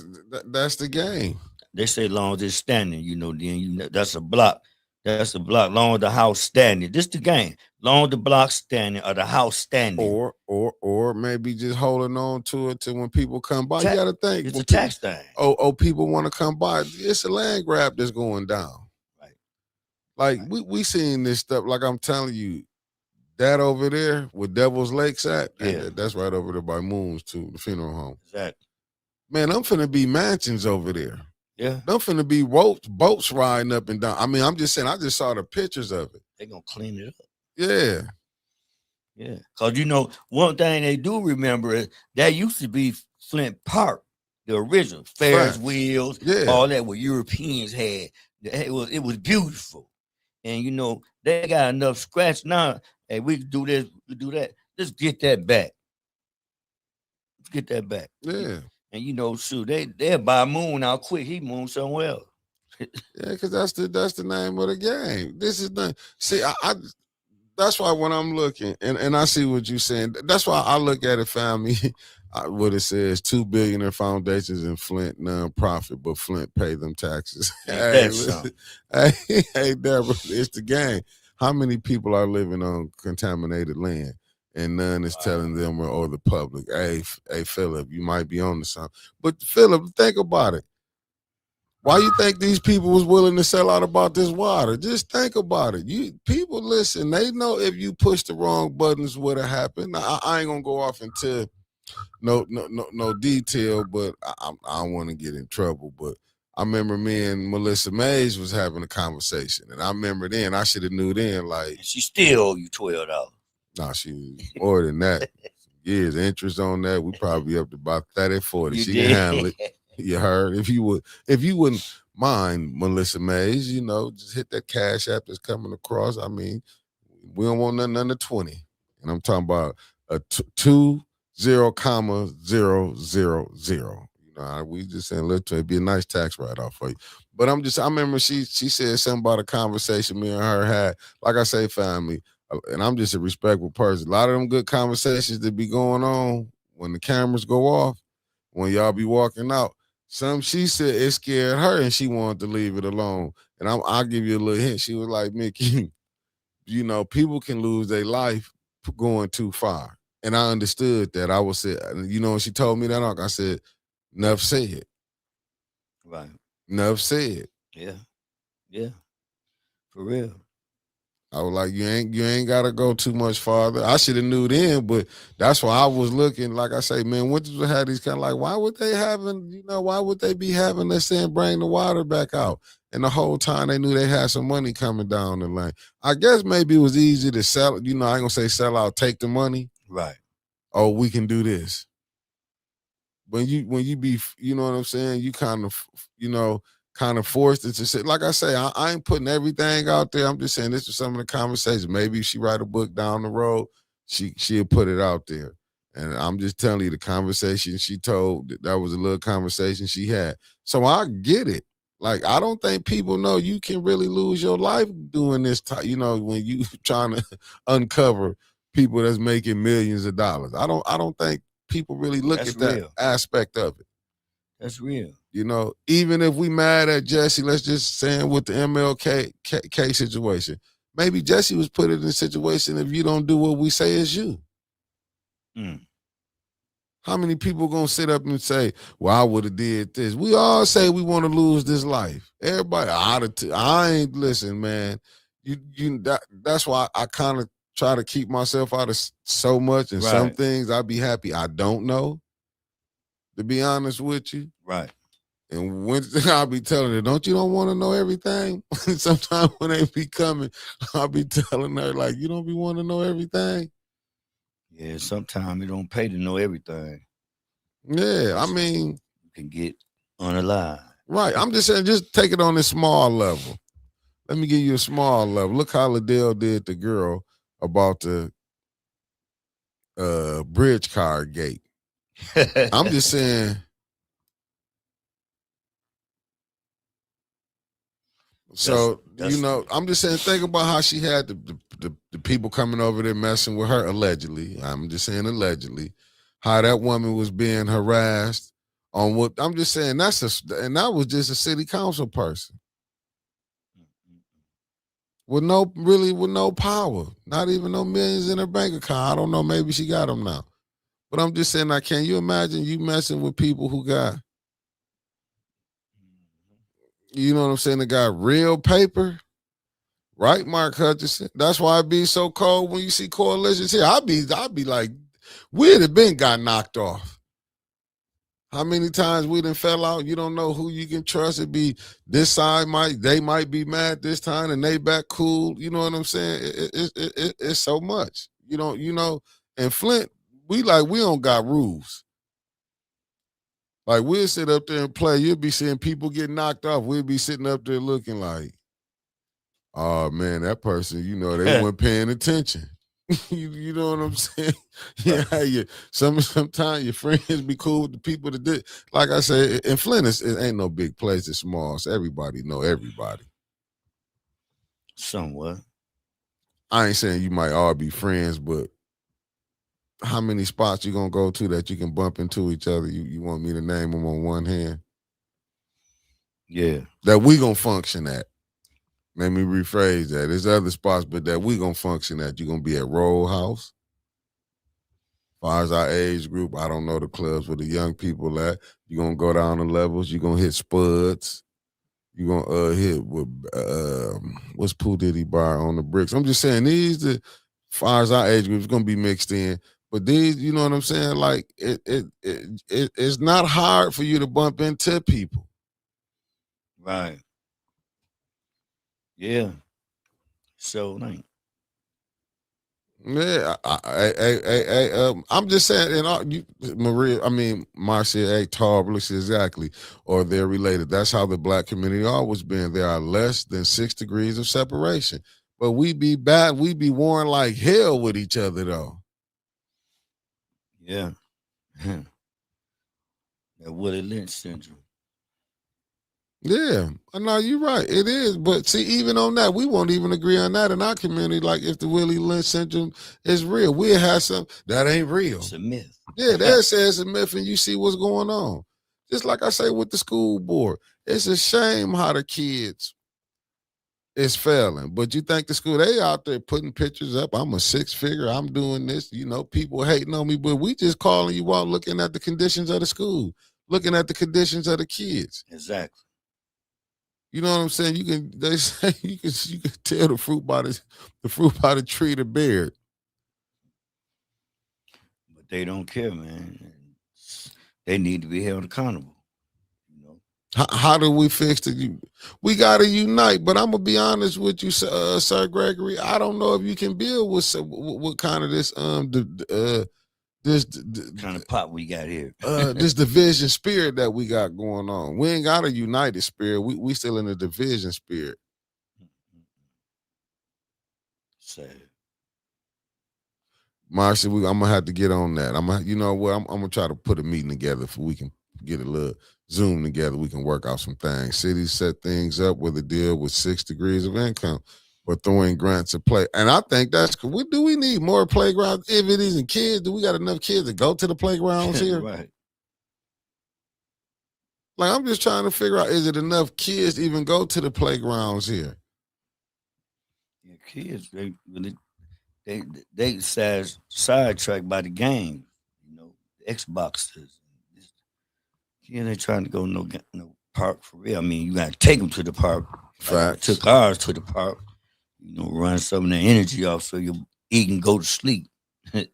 that's the game. They say as long as it's standing, you know, then that's a block. That's the block. Long as the house standing. This the game. Long as the block standing or the house standing. Or maybe just holding on to it till when people come by. You got to think. It's When a tax thing. people want to come by. It's a land grab that's going down. Right. Like we seen this stuff. Like I'm telling you, that over there where Devil's Lakes at, Yeah. that's right over there by Moons too, the funeral home. Exactly. Man, I'm finna be mansions over there. Yeah. I'm finna be boats riding up and down. I mean, I'm just saying, I just saw the pictures of it. They're gonna clean it up. Yeah. Yeah. Cause you know, one thing they do remember is that used to be Flint Park, the original Ferris wheels, all that what Europeans had. It was beautiful. And you know, they got enough scratch now. Hey, we can do this, we can do that. Let's get that back. Let's get that back. Yeah. And you know, shoot, they'll buy Moon out quick. He moved somewhere else. Yeah, because that's the name of the game. This is the see, I that's why when I'm looking and I see what you're saying, that's why I look at it, family. What it says, 2 billionaire foundations in Flint nonprofit, but Flint pay them taxes. Hey, Deborah, it's the game. How many people are living on contaminated land? And none is telling them or the public, hey, Philip, you might be on to something. But Philip, think about it. Why you think these people was willing to sell out about this water? Just think about it. People listen. They know if you push the wrong buttons, what'll happen. Now, I ain't gonna go off into no detail, but I don't want to get in trouble. But I remember me and Melissa Mays was having a conversation, and I remember then I should have knew then. Like she still owe you $12. Nah, she more than that. Years interest on that. We probably up to about 30, 40. She can handle it. You heard? If you wouldn't mind, Melissa Mays, you know, just hit that cash app that's coming across. I mean, we don't want nothing under 20. And I'm talking about a 20,000. You know, we just saying, it'd be a nice tax write-off for you. But I remember she said something about a conversation me and her had. Like I say, family, and I'm just a respectful person. A lot of them good conversations that be going on when the cameras go off, when y'all be walking out. She said it scared her and she wanted to leave it alone. And I'll give you a little hint. She was like, Mickey, you know, people can lose their life going too far. And I understood that. I was say, you know, when she told me that, I said, enough said. Right. Enough said. Yeah. Yeah. For real. I was like, you ain't gotta go too much farther. I should have knew then, but that's why I was looking. Like I say, man, winters would have these kind of like, why would they be having this saying bring the water back out? And the whole time they knew they had some money coming down the lane. I guess maybe it was easy to sell. You know, I ain't gonna say sell out, take the money. Right. Oh, we can do this. When you be, you know what I'm saying? You kind of, you know, kind of forced it to say, like I say, I ain't putting everything out there. I'm just saying this was some of the conversations. Maybe if she write a book down the road, she'll put it out there. And I'm just telling you the conversation she told, that was a little conversation she had. So I get it. Like, I don't think people know you can really lose your life doing this, you know, when you trying to uncover people that's making millions of dollars. I don't think people really look at that aspect of it. That's real. You know, even if we mad at Jesse, let's just say with the MLK situation, maybe Jesse was put in a situation if you don't do what we say is you. How many people gonna sit up and say, well, I would have did this? We all say we want to lose this life. Everybody, I ain't listen, man. That's why I kind of try to keep myself out of so much, and some things I'd be happy I don't know, to be honest with you. Right. And when I'll be telling her, don't want to know everything? Sometimes when they be coming, I'll be telling her, like, you don't be want to know everything? Yeah, sometimes it don't pay to know everything. Yeah, I mean. You can get unalive. Right. I'm just saying, just take it on this small level. Let me give you a small level. Look how Liddell did the girl about the bridge car gate. I'm just saying. So, you know, I'm just saying, think about how she had the people coming over there messing with her, allegedly. I'm just saying allegedly. How that woman was being harassed on what, I'm just saying, and that was just a city council person. with no power, not even no millions in her bank account. I don't know, maybe she got them now. But I'm just saying, like, can you imagine you messing with people who got, you know what I'm saying, that got real paper? Right, Mark Hutchinson? That's why it be so cold when you see coalitions here. I'd be like, we'd have been got knocked off. How many times we done fell out? You don't know who you can trust. It be this side they might be mad this time and they back cool. You know what I'm saying? It's so much. And Flint, we don't got rules. Like we'll sit up there and play. You'll be seeing people get knocked off. We'll be sitting up there looking like, oh man, that person, they weren't paying attention. You know what I'm saying? Yeah, sometimes your friends be cool with the people that did. Like I say, in Flint, it ain't no big place. It's small, so everybody know everybody. Somewhat. I ain't saying you might all be friends, but how many spots you gonna go to that you can bump into each other? You want me to name them on one hand? Yeah. That we gonna function at. Let me rephrase that. There's other spots, but that we gonna function at. You're gonna be at Roll House. As far as our age group, I don't know the clubs where the young people at. You're gonna go down the levels. You're gonna hit Spuds. You're gonna hit with what's Pooh Diddy Bar on the bricks. I'm just saying as far as our age group, it's gonna be mixed in. But these, you know what I'm saying? Like it's not hard for you to bump into people. Right. Yeah. So like. Yeah, I'm just saying, Marcia, Tarblix, exactly, or they're related. That's how the black community always been. There are less than 6 degrees of separation, but we be warring like hell with each other, though. Yeah. That Willie Lynch syndrome. Yeah, I know you're right. It is, but see, even on that, we won't even agree on that in our community. Like, if the Willie Lynch syndrome is real, we'll have some that ain't real. It's a myth. Yeah, they say it's a myth, and you see what's going on. Just like I say with the school board, it's a shame how the kids is failing. But you think the school, they out there putting pictures up. I'm a 6-figure. I'm doing this. People hating on me, but we just calling you out, looking at the conditions of the school, looking at the conditions of the kids. Exactly. You know what I'm saying? They say you can tell the fruit by the tree to bear it. But they don't care, man. They need to be held accountable. How do we fix it? We got to unite. But I'm gonna be honest with you, Sir Gregory. I don't know if you can build with what kind of this kind of pop we got here. This division spirit that we got going on. We ain't got a united spirit. We still in a division spirit. Sad. Marcy, I'm gonna have to get on that. I'm gonna try to put a meeting together for we can get a little Zoom together. We can work out some things. Cities set things up with a deal with 6 degrees of income, but throwing grants to play. And I think that's cool. Do we need more playgrounds? If it isn't kids, do we got enough kids to go to the playgrounds here? Right. Like, I'm just trying to figure out, is it enough kids to even go to the playgrounds here? Yeah, kids, they sidetracked by the game, the Xboxes. Yeah, they trying to go no park for real. I mean, you got to take them to the park. Facts. Took ours to the park. Run some of the energy off so you eat and go to sleep. Yeah,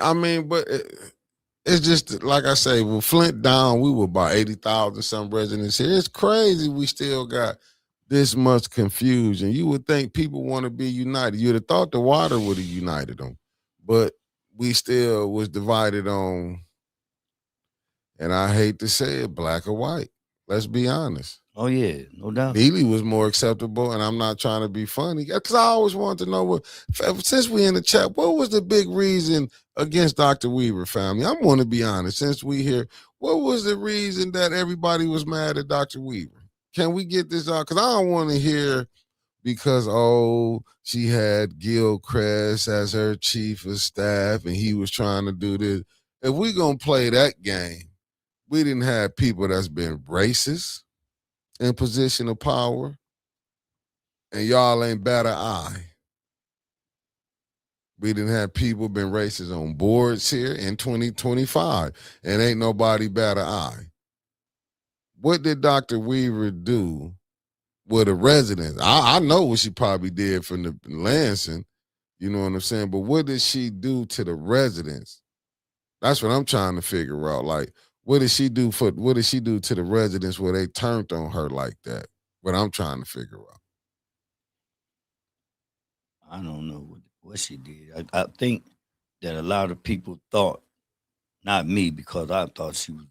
I mean, but it's just like I say, with Flint down, we were about 80,000 some residents here. It's crazy we still got this much confusion. You would think people want to be united. You'd have thought the water would have united them, but we still was divided on, and I hate to say it, black or white. Let's be honest. Oh, yeah, no doubt. Neely was more acceptable, and I'm not trying to be funny, because I always wanted to know, since we in the chat, what was the big reason against Dr. Weaver, family? I want to be honest, since we here, what was the reason that everybody was mad at Dr. Weaver? Can we get this out? Because I don't want to hear because, she had Gilchrist as her chief of staff, and he was trying to do this. If we going to play that game, we didn't have people that's been racist in position of power. and y'all ain't bat an eye. We didn't have people been racist on boards here in 2025, and ain't nobody bat an eye. What did Dr. Weaver do with the residents? I know what she probably did from the Lansing, you know what I'm saying? But what did she do to the residents? That's what I'm trying to figure out. Like, what did she do to the residents where they turned on her like that? What I'm trying to figure out. I don't know what she did. I think that a lot of people thought, not me, because I thought she was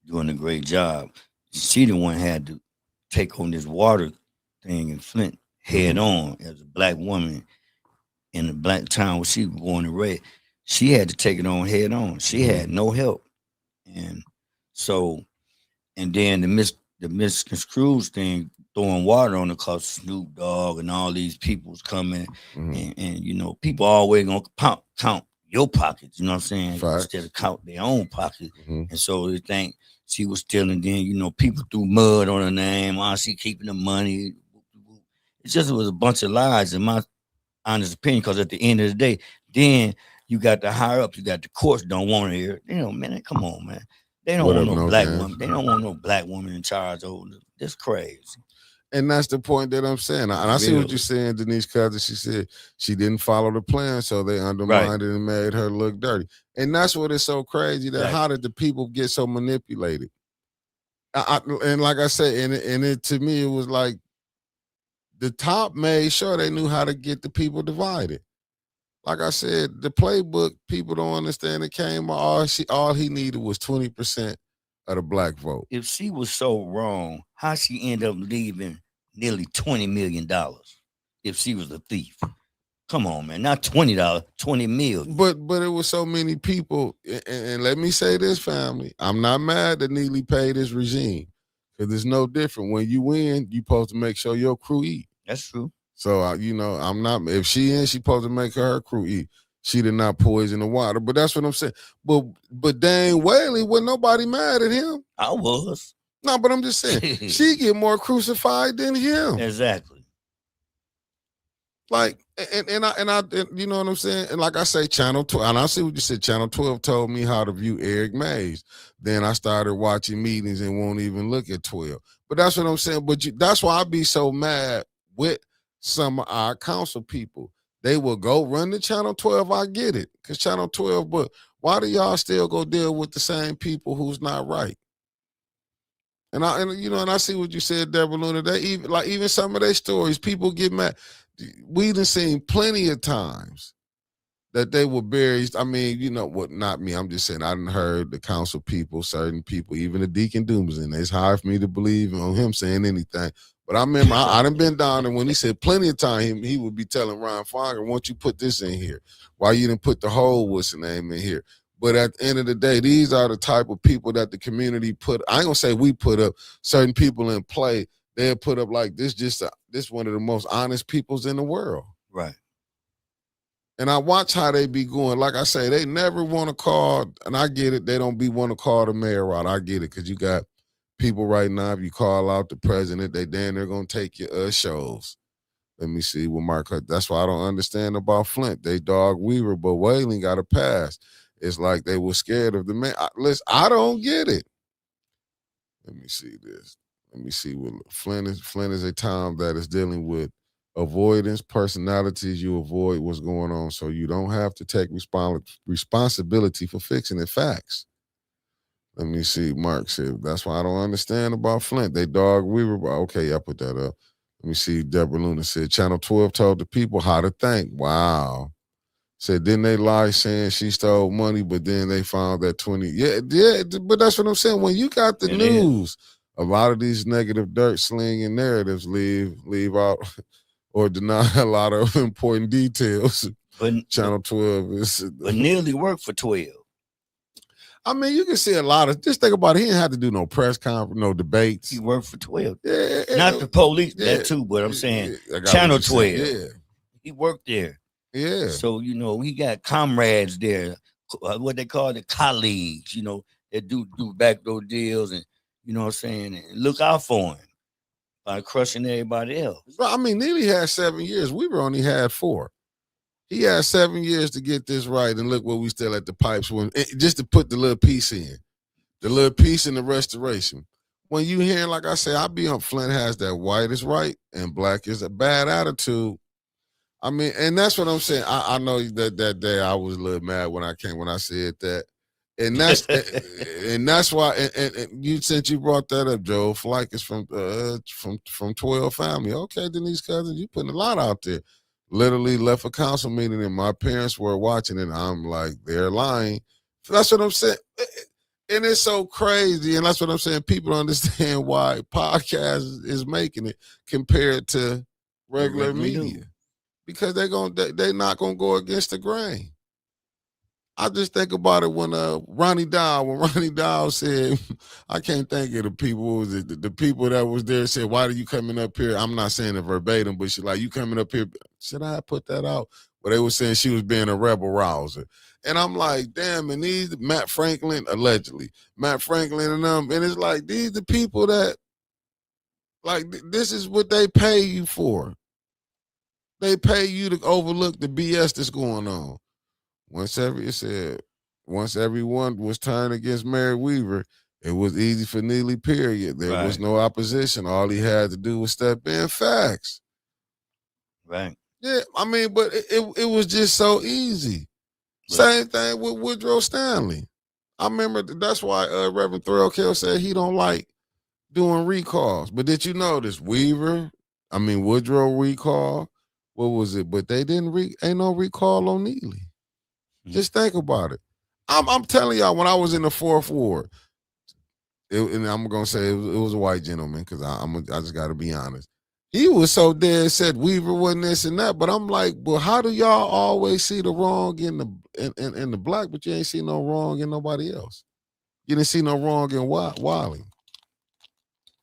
doing a great job. She the one had to take on this water thing in Flint head on as a black woman in a black town where she was born and raised. She had to take it on head on. She had no help. And so, and then the misconstrued thing, throwing water on the cause Snoop Dogg and all these people's coming, and you know, people always gonna count your pockets, you know what I'm saying? Facts. Instead of count their own pockets. And so they think she was stealing, then you know, people threw mud on her name, she keeping the money. It just was a bunch of lies in my honest opinion, because at the end of the day, then you got the higher ups, you got the courts don't want to hear it. You know, man, come on, man. They don't want no black woman. They don't want no black woman in charge of it. That's crazy. And that's the point that I'm saying. And I see what you're saying, Denise Cousins. She said she didn't follow the plan, so they undermined it and made her look dirty. And that's what is so crazy, that how did the people get so manipulated? And like I said, and it to me, it was like the top made sure they knew how to get the people divided. Like I said, the playbook, people don't understand. It came, all he needed was 20% of the black vote. If she was so wrong, how she end up leaving nearly $20 million if she was a thief? Come on, man. Not $20, $20 million. But it was so many people, and let me say this, family. I'm not mad that Neely paid this regime, because it's no different. When you win, you supposed to make sure your crew eat. That's true. So, you know, I'm not, if she supposed to make her crew eat. She did not poison the water. But that's what I'm saying. But Dane Whaley, wasn't nobody mad at him. I was. No, but I'm just saying, she get more crucified than him. Exactly. Like, and I you know what I'm saying? And like I say, Channel 12, and I see what you said, Channel 12 told me how to view Eric Mays. Then I started watching meetings and won't even look at 12. But that's what I'm saying. But that's why I be so mad with some of our council people. They will go run to Channel 12. I get it, because Channel 12, but why do y'all still go deal with the same people who's not right? And I see what you said, Deborah Luna. They even some of their stories, people get mad. We done seen plenty of times that they were buried. I mean, you know what? Not me. I'm just saying. I done heard the council people, certain people, even the Deacon Doomsday. It's hard for me to believe on him saying anything. But I remember I done been down there when he said plenty of time he would be telling Ryan Fogger, "Won't you put this in here? Why you didn't put the whole what's the name in here?" But at the end of the day, these are the type of people that the community put. I ain't gonna say we put up certain people in play. They'll put up like this. This one of the most honest peoples in the world. Right. And I watch how they be going. Like I say, they never want to call, and I get it. They don't want to call the mayor out. I get it, because you got people right now. If you call out the president, they're gonna take your shows. Let me see what Mark. That's why I don't understand about Flint. They dog Weaver, but Whaling got a pass. It's like they were scared of the man. Listen, I don't get it. Let me see this. Let me see what Flint is. Flint is a town that is dealing with avoidance, personalities. You avoid what's going on, so you don't have to take responsibility for fixing it. Facts. Let me see. Mark said, that's why I don't understand about Flint. They dog Weaver. Okay, I put that up. Let me see. Deborah Luna said, Channel 12 told the people how to think. Wow. Said, didn't they lie saying she stole money, but then they found that 20. Yeah, but that's what I'm saying. When you got the news, a lot of these negative dirt slinging narratives leave out or deny a lot of important details. But Channel 12 is. But nearly worked for 12. I mean, you can see a lot of. Just think about it. He didn't have to do no press conference, no debates. He worked for 12. Yeah, not the police, that too. But I'm saying Channel 12. Yeah, he worked there. Yeah. So you know, he got comrades there, what they call the colleagues. You know, that do backdoor deals, and you know what I'm saying, and look out for him. by crushing everybody else. Bro, I mean, Neely had 7 years. Weaver only had 4. He had 7 years to get this right, and look where we still at the pipes. Just to put the little piece in, the little piece in the restoration. When you hear, like I say, I be on Flint has that white is right and black is a bad attitude. I mean, and that's what I'm saying. I know that day I was a little mad when I said that. And that's why and you since you brought that up, Joe, Flyke is from 12 family. Okay, Denise Cousins, you putting a lot out there. Literally left a council meeting and my parents were watching it. I'm like, they're lying. That's what I'm saying. And it's so crazy. And that's what I'm saying. People don't understand why podcast is making it compared to regular media. Because they're not gonna go against the grain. I just think about it when Ronnie Dow said, I can't think of the people, was it the people that was there said, why are you coming up here? I'm not saying it verbatim, but she like, you coming up here, should I put that out? But they were saying she was being a rebel rouser. And I'm like, damn, and these Matt Franklin, allegedly, Matt Franklin and them, and it's like, these the people that, like, this is what they pay you for. They pay you to overlook the BS that's going on. Once everyone was turned against Mary Weaver, it was easy for Neely, period. There was no opposition. All he had to do was step in. Facts. Right. Yeah, I mean, but it was just so easy. Right. Same thing with Woodrow Stanley. I remember that's why Reverend Thurl said he don't like doing recalls. But did you notice Woodrow recall? What was it? But they didn't ain't no recall on Neely. Just think about it. I'm telling y'all, when I was in the 4th Ward, and I'm gonna say it was a white gentleman because I just got to be honest. He was so dead set Weaver wasn't this and that, but I'm like, well, how do y'all always see the wrong in the black, but you ain't see no wrong in nobody else? You didn't see no wrong in Wiley.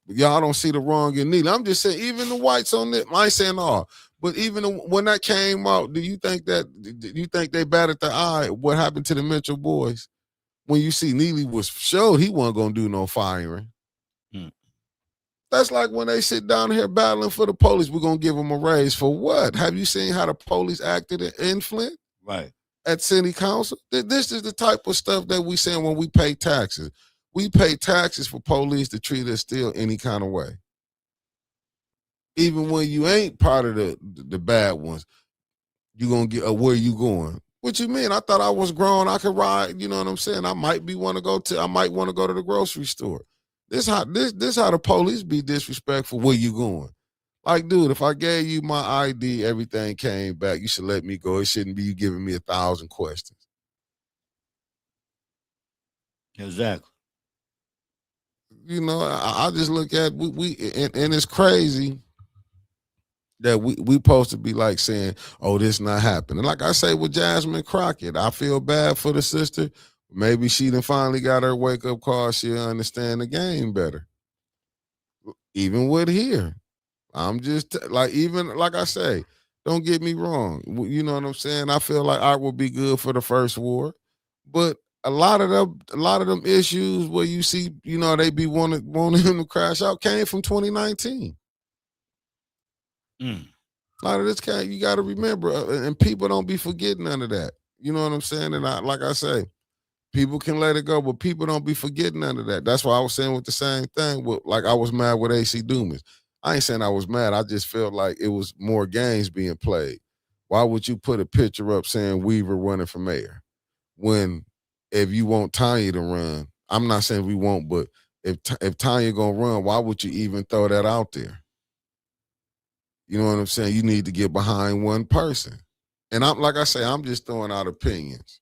Y'all don't see the wrong in Neely. I'm just saying, even the whites on it, I ain't saying all. But even when that came out, do you think they batted the eye? What happened to the Mitchell boys? When you see Neely was showed he wasn't gonna do no firing. That's like when they sit down here battling for the police, we're gonna give them a raise for what? Have you seen how the police acted in Flint? Right. At city council? This is the type of stuff that we saying when we pay taxes. We pay taxes for police to treat us still any kind of way. Even when you ain't part of the bad ones, you gonna get where you going. What you mean? I thought I was grown. I could ride. You know what I'm saying? I might want to go to the grocery store. This how the police be disrespectful. Where you going? Like, dude, if I gave you my ID, everything came back. You should let me go. It shouldn't be you giving me 1,000 questions. Exactly. You know, I just look at and it's crazy that we supposed to be like saying, oh, this not happening. Like I say with Jasmine Crockett, I feel bad for the sister. Maybe she done finally got her wake-up call. She'll understand the game better. Even with here. I'm just even like I say, don't get me wrong. You know what I'm saying? I feel like art will be good for the first war. But a lot of them issues where you see, you know, they be wanting him to crash out came from 2019. A lot of this you got to remember, and people don't be forgetting none of that. You know what I'm saying? And like I say, people can let it go, but people don't be forgetting none of that. That's why I was saying with the same thing. Like I was mad with AC Dumas. I ain't saying I was mad. I just felt like it was more games being played. Why would you put a picture up saying Weaver running for mayor? When if you want Tanya to run, I'm not saying we won't, but if Tanya gonna run, why would you even throw that out there? You know what I'm saying? You need to get behind one person. And I'm like I say, I'm just throwing out opinions.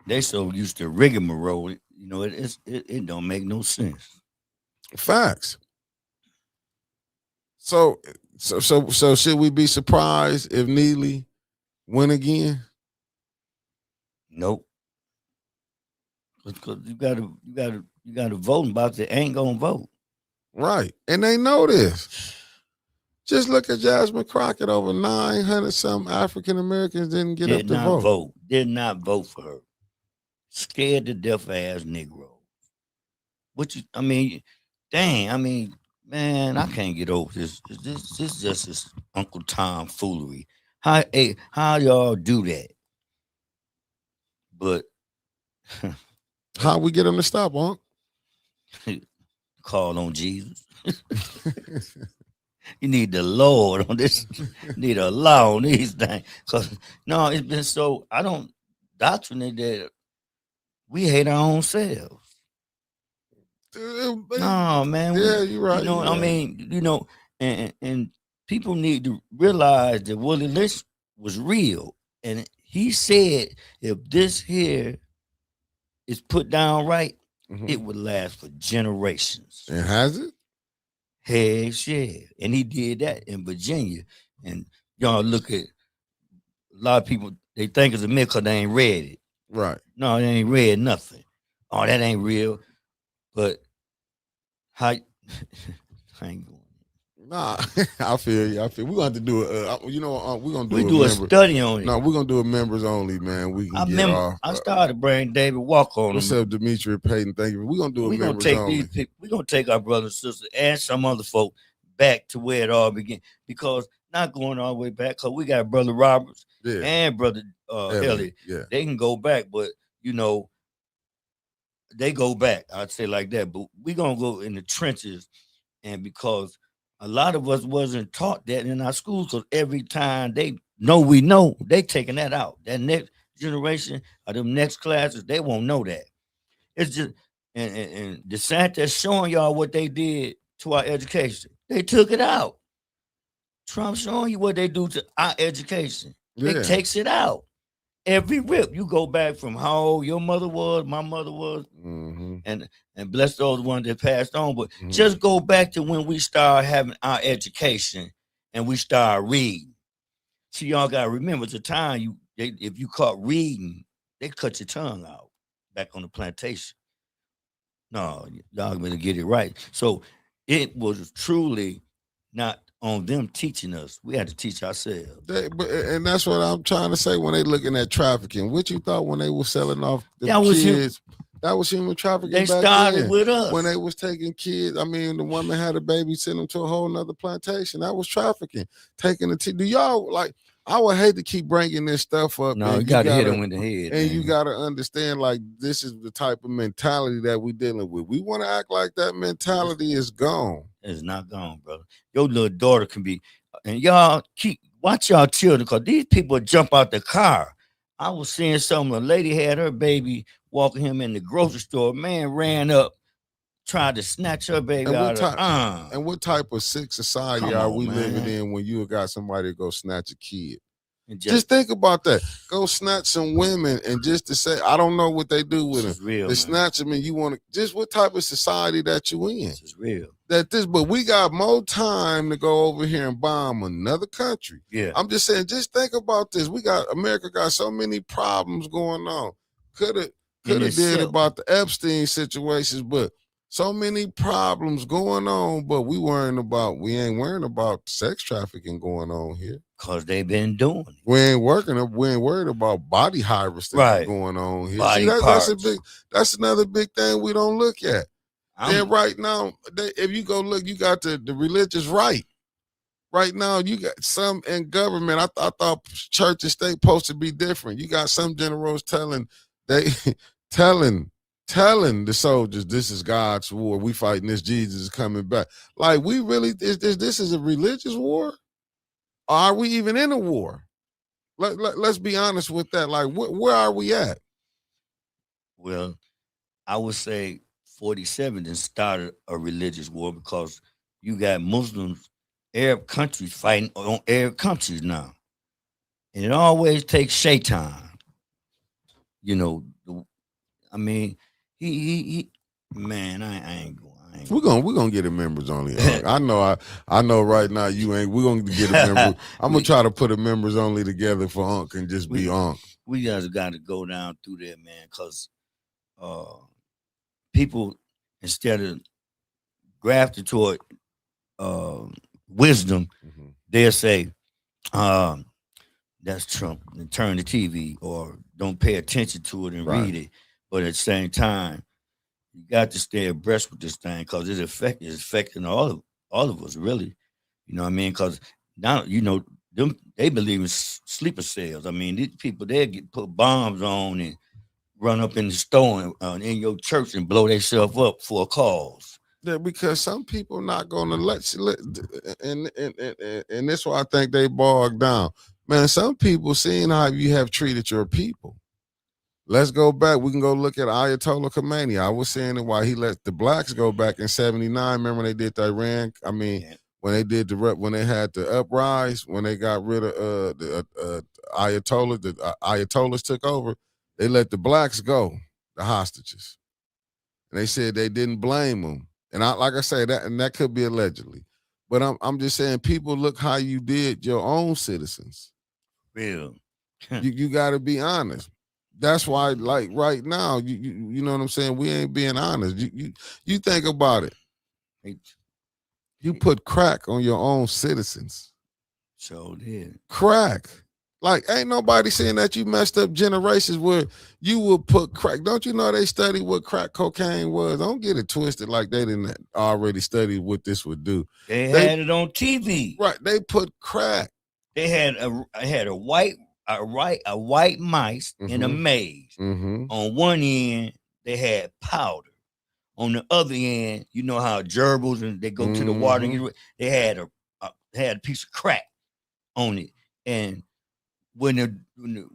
They so used to rigmarole, you know, it don't make no sense. Facts. So should we be surprised if Neely win again? Nope. Because you gotta vote about they ain't gonna vote. Right. And they know this. Just look at Jasmine Crockett. Over 900 some African Americans didn't get up to vote. Did not vote for her. Scared to death ass Negro. Man, Man, I can't get over this. This is just this Uncle Tom foolery. How y'all do that? But How we get him to stop, Unc? call on Jesus. You need the Lord on this. You need a law on these things. Cause no, it's been so I don't doctrinate that we hate our own selves. No, man. Yeah, you're right. You know, you're I right. mean, and people need to realize that Willie Lynch was real. And he said if this here is put down right, Mhm. it would last for generations. And has it? Heck yeah. And he did that in Virginia. And y'all look at a lot of people, they think it's a myth because they ain't read it. Right. No, they ain't read nothing. Oh, that ain't real. But how I ain't going. Nah, I feel you. We're gonna have to do it. We're gonna do We a do a member. study on it. No, we're gonna do a members only, man. We can I get remember off. I started bringing David Walk on What's him. up, Demetri Payton? Thank you. We're gonna do a We're gonna members take only. these people, we're gonna take our brothers and sisters and some other folk back to where it all began. Because not going all the way back, because we got Brother Roberts Yeah. and Brother Elliot. Yeah. They can go back, but they go back. I'd say like that. But we're gonna go in the trenches, and because a lot of us wasn't taught that in our schools, because every time they know, they taking that out. That next generation or them next classes, they won't know that. It's just and DeSantis showing y'all what they did to our education. They took it out. Trump showing you what they do to our education. Yeah. They takes it out. Every rip, you go back from how old your mother was, my mother was, Mm-hmm. and bless those ones that passed on. But Mhm. just go back to when we started having our education and we started reading. See, y'all gotta remember the time if you caught reading, they cut your tongue out back on the plantation. No, y'all better get it right. So it was truly not on them teaching us. We had to teach ourselves. And that's what I'm trying to say when they looking at trafficking. What you thought when they were selling off the That was kids? That was human trafficking. They back started then. with us. When they was taking kids. I mean, the woman had a baby, sent them to a whole nother plantation. That was trafficking. Taking the do y'all like? I would hate to keep bringing this stuff up. No, you gotta hit them in the head. And man. you gotta understand, like, this is the type of mentality that we dealing with. We want to act like that mentality is gone. It's not gone, brother. Your little daughter can be, and y'all watch y'all children, because these people jump out the car. I was seeing something. A lady had her baby walking him in the grocery store. Man ran up, tried to snatch her baby out of her. And what type of sick society are we living in when you got somebody to go snatch a kid? Just think about that. Go snatch some women, and just to say, I don't know what they do with them. Real, they snatch them, and you want to just what type of society that you in? This is real. But we got more time to go over here and bomb another country. Yeah. I'm just saying, just think about this. America got so many problems going on. Could have did about the Epstein situations, but so many problems going on, but we ain't worrying about sex trafficking going on here. Cause they've been doing it. We ain't worried about body harvesting going on here. Body parts. That's another big thing we don't look at. Then right now, if you go look, you got the religious right. Right now, you got some in government. I thought church and state supposed to be different. You got some generals telling the soldiers, this is God's war. We fighting this. Jesus is coming back. Like, we really this is a religious war? Or are we even in a war? Let's be honest with that. Like, where are we at? Well, I would say 47 then started a religious war, because you got Muslims, Arab countries fighting on Arab countries now. And it always takes Shaitan. I mean, he man, I ain't going. We're gonna get a members only. I know right now you ain't. We're gonna get a member. I'm gonna try to put a members only together for Unc and just be Unc. We just got to go down through there, man, because people, instead of grafting toward wisdom, they'll say, that's Trump, and turn the TV or don't pay attention to it and read it. But at the same time, you got to stay abreast with this thing, because it's affecting all all of us really. You know what I mean? Because now them they believe in sleeper cells. I mean, these people they get put bombs on and run up in the store and in your church and blow themselves up for a cause. Yeah, because some people not gonna and that's why I think they bogged down. Man, some people seeing how you have treated your people. Let's go back. We can go look at Ayatollah Khomeini. I was saying it why he let the blacks go back in '79. Remember when they did the Iran? I mean, Yeah. when they did when they had the uprise, when they got rid of the Ayatollah, the Ayatollahs took over. They let the blacks go, the hostages, and they said they didn't blame them. And like I say, that could be allegedly, but I'm just saying, people look how you did your own citizens. Real. You got to be honest. That's why, like right now, you know what I'm saying. We ain't being honest. You think about it. You put crack on your own citizens. So did. Crack. Like, ain't nobody saying that you messed up generations where you would put crack. Don't you know they studied what crack cocaine was? Don't get it twisted like they didn't already study what this would do. They had it on TV. Right. They put crack. They had a white mice in a maze. Mm-hmm. On one end, they had powder. On the other end, you know how gerbils and they go to the water. And they had a piece of crack on it. And when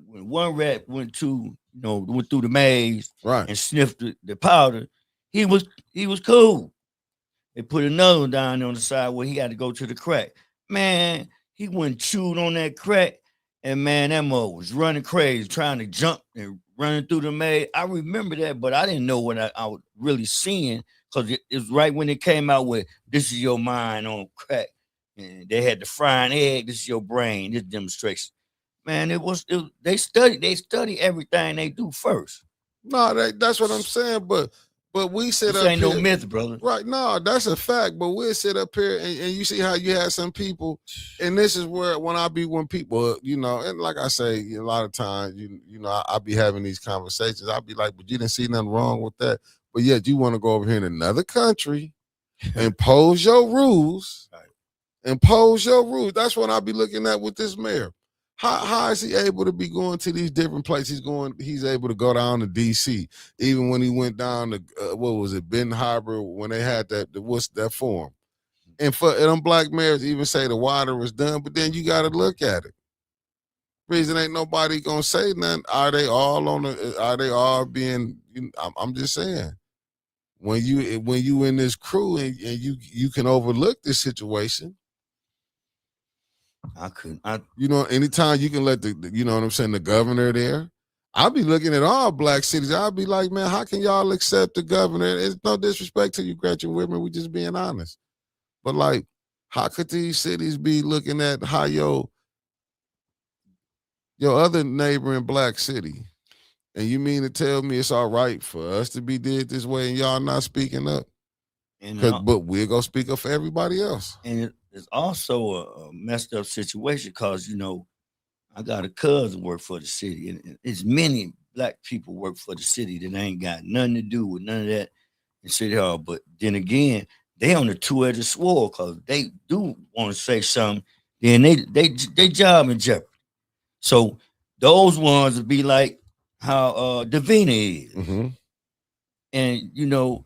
one rat went through the maze, right, and sniffed the powder, he was cool. They put another one down on the side where he had to go to the crack. Man, he went chewed on that crack, and man, that mo was running crazy, trying to jump and running through the maze. I remember that, but I didn't know what I was really seeing, because it was right when it came out with "This is your mind on crack," and they had the frying egg. This is your brain. This demonstration. Man, they study everything they do first. No, that's what I'm saying. But we sit this up ain't here, no myth, brother. Right? No, that's a fact. But we'll sit up here and you see how you have some people, and this is where when people, and like I say, a lot of times, I be having these conversations. I'll be like, but you didn't see nothing wrong with that. But yet you want to go over here in another country, impose your rules, impose your rules. That's what I'll be looking at with this mayor. How is he able to be going to these different places? He's able to go down to D.C. Even when he went down to what was it, Ben Harbor, when they had that forum. And for them black mayors even say the water was done, but then you got to look at it. Reason ain't nobody gonna say nothing. Are they all being? I'm just saying. When you in this crew and you can overlook this situation. Anytime you can let the governor there. I'll be looking at all black cities. I'll be like, man, how can y'all accept the governor? It's no disrespect to you, Gretchen Whitmer. We just being honest. But like, how could these cities be looking at how your other neighboring black city? And you mean to tell me it's all right for us to be did this way and y'all not speaking up? But we're gonna speak up for everybody else. And it's also a messed up situation because I got a cousin work for the city, and it's many black people work for the city that ain't got nothing to do with none of that in City Hall. But then again, they on the two-edged sword because they do want to say something, then they job in jeopardy. So those ones would be like how Davina is, mm-hmm. And you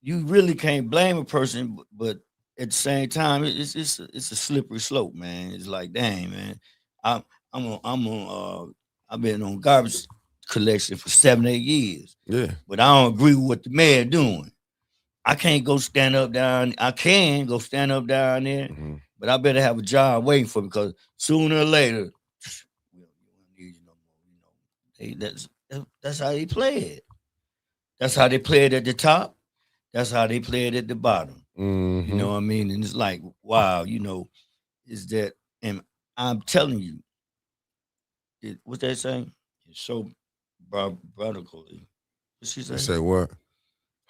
really can't blame a person, but at the same time, it's a slippery slope, man. It's like, dang, man, I've been on garbage collection for 7-8 years. Yeah, but I don't agree with what the mayor doing. I can't go stand up down. I can go stand up down there, mm-hmm. but I better have a job waiting for me because sooner or later, we don't need you no more. That's how they play it. That's how they play it at the top. That's how they play it at the bottom. Mm-hmm. You know what I mean? And it's like, wow, is that? And I'm telling you, what they saying? It's so barbarically. What she say? Say what?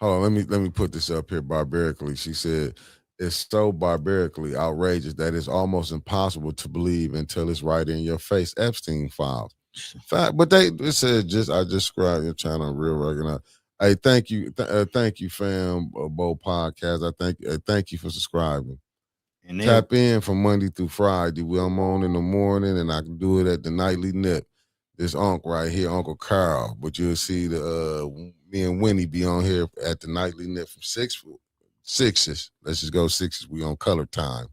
Hold on, let me put this up here barbarically. She said it's so barbarically outrageous that it's almost impossible to believe until it's right in your face. Epstein files. Fact, but it says I just subscribed your channel real regular. Hey, thank you, fam. Bo Podcast. Thank you for subscribing. And Tap in from Monday through Friday. I'm on in the morning, and I can do it at the nightly nip. This Uncle right here, Uncle Carl. But you'll see me and Winnie be on here at the nightly nip from sixes. Let's just go sixes. We on color time.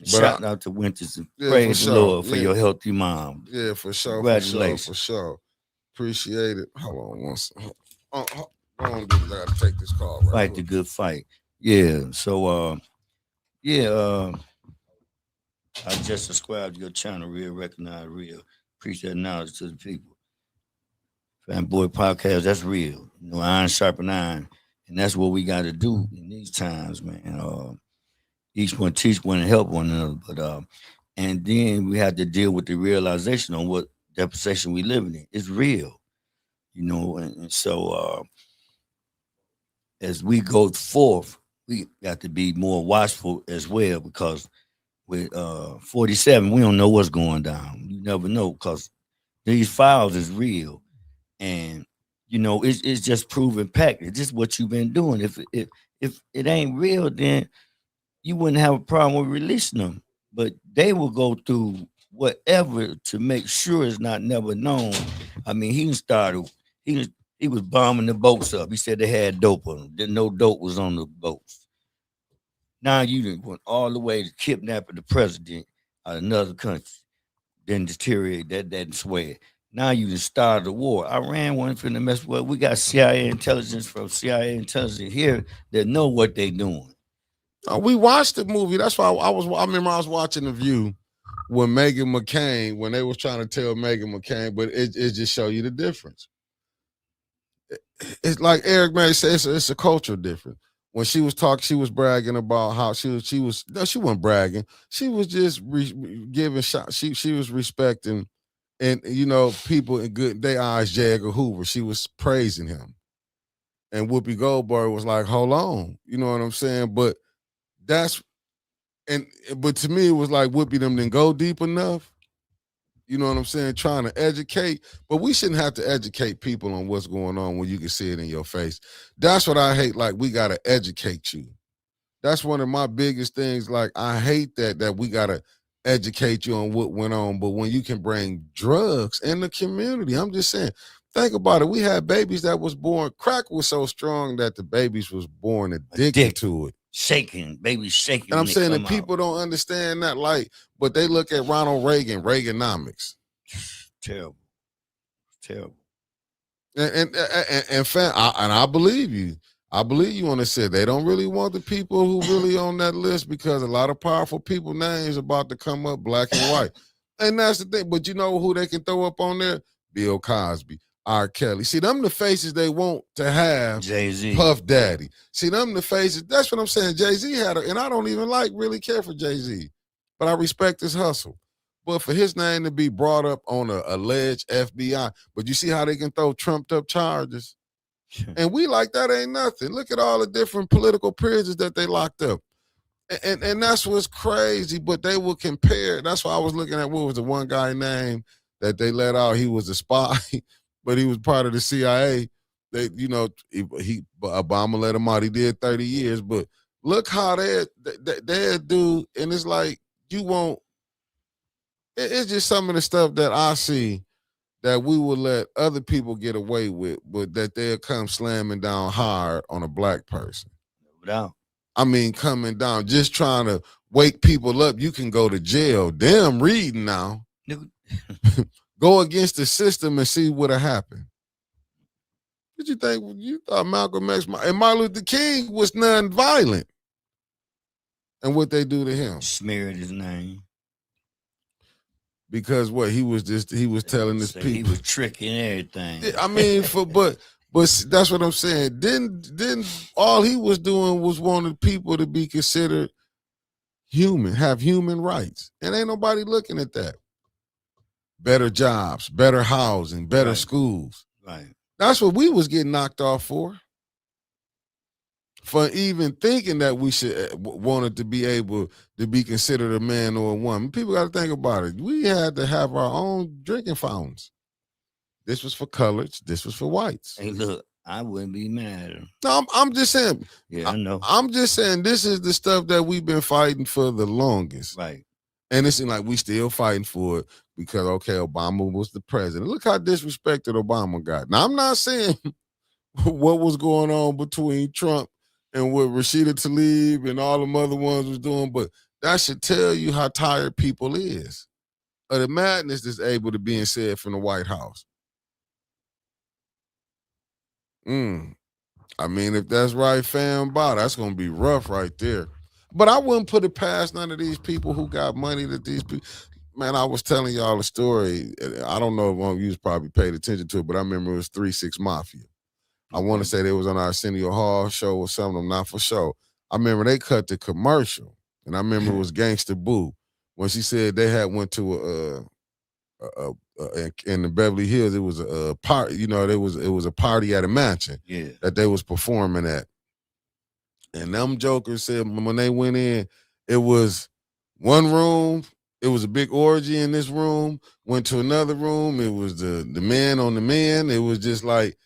Shout out to Winters and yeah, praise the sure. Lord for your healthy mom. Yeah, for sure. Congratulations. For sure. Appreciate it. Hold on one second. Hold on, I gotta take this call. Right fight quick. the good fight. Yeah. So I just subscribed to your channel, Real Recognize Real. Appreciate knowledge to the people. Fanboy Podcast, that's real. You know, iron sharpen iron. And that's what we got to do in these times, man. Each one teach one and help one another. But and then we had to deal with the realization on what deprivation we living in. It's real. You know, and so as we go forth, we got to be more watchful as well, because with 47, we don't know what's going down. You never know, because these files is real. And you know, it's just proven fact. It's just what you've been doing. If it ain't real, then you wouldn't have a problem with releasing them. But they will go through whatever to make sure it's not never known. I mean, he was bombing the boats up. He said they had dope on them. Didn't know dope was on the boats. Now you done went all the way to kidnapping the president of another country, then deteriorate that swear. Now you just started a war. Iran wasn't finna mess with. We got CIA intelligence from CIA intelligence here that know what they doing. We watched the movie. That's why I remember I was watching The View when Meghan McCain, when they was trying to tell Meghan McCain, but it just show you the difference. It's like Eric May said, it's a cultural difference. When she was talking, she was bragging about how she wasn't bragging. She was just giving shots. She was respecting, and you know, people in good their eyes, J. Edgar Hoover. She was praising him. And Whoopi Goldberg was like, hold on. You know what I'm saying? But but to me, it was like Whoopi them didn't go deep enough. You know what I'm saying? Trying to educate, but we shouldn't have to educate people on what's going on when you can see it in your face. That's what I hate. Like, we got to educate you. That's one of my biggest things. Like, I hate that we got to educate you on what went on. But when you can bring drugs in the community, I'm just saying, think about it. We had babies that was born, crack was so strong that the babies was born addicted to it. Shaking, baby shaking. And I'm saying that people don't understand that, like, but they look at Ronald Reagan, Reaganomics. Terrible. And I believe you. I believe you on the set. They don't really want the people who really on that list, because a lot of powerful people names about to come up, black and white. And that's the thing. But you know who they can throw up on there? Bill Cosby, R. Kelly. See, them the faces they want to have. Jay-Z. Puff Daddy. See, them the faces. That's what I'm saying. Jay-Z had and I don't even really care for Jay-Z, but I respect his hustle. But for his name to be brought up on a alleged FBI, but you see how they can throw trumped up charges? And we like that ain't nothing. Look at all the different political prisoners that they locked up. And that's what's crazy, but they will compare. That's why I was looking at, what was the one guy name that they let out? He was a spy, but he was part of the CIA. They, you know, Obama let him out. He did 30 years, but look how they do, and it's like you won't. It's just some of the stuff that I see that we will let other people get away with, but that they'll come slamming down hard on a black person. Without. I mean, coming down, just trying to wake people up. You can go to jail. Damn, reading now. Go against the system and see what'll happen. What you think? You thought Malcolm X and Martin Luther King was non-violent, and what they do to him? Smeared his name. Because what he was telling his people. He was tricking everything. I mean, but that's what I'm saying. Then all he was doing was wanting people to be considered human, have human rights. And ain't nobody looking at that. Better jobs, better housing, better schools. Right. That's what we was getting knocked off for. For even thinking that we should wanted to be able to be considered a man or a woman. People got to think about it. We had to have our own drinking fountains. This was for coloreds. This was for whites. Hey, look, I wouldn't be mad at him. No, I'm just saying. Yeah, I know. I'm just saying this is the stuff that we've been fighting for the longest. Right. And it seems like we still fighting for it because, okay, Obama was the president. Look how disrespected Obama got. Now, I'm not saying what was going on between Trump and what Rashida Tlaib and all them other ones was doing, but that should tell you how tired people is of the madness that's able to be said from the White House. I mean, if that's right, fam, that's going to be rough right there. But I wouldn't put it past none of these people who got money that these people. Man, I was telling y'all a story. I don't know if one of you probably paid attention to it, but I remember it was 3-6 Mafia. I want to say they was on our Arsenio Hall show or something. I'm not for sure. I remember they cut the commercial, and I remember it was Gangsta Boo when she said they had went to in the Beverly Hills. It was a party. You know, it was a party at a mansion that they was performing at. And them jokers said when they went in, it was one room. It was a big orgy in this room. Went to another room. It was the man on the man. It was just like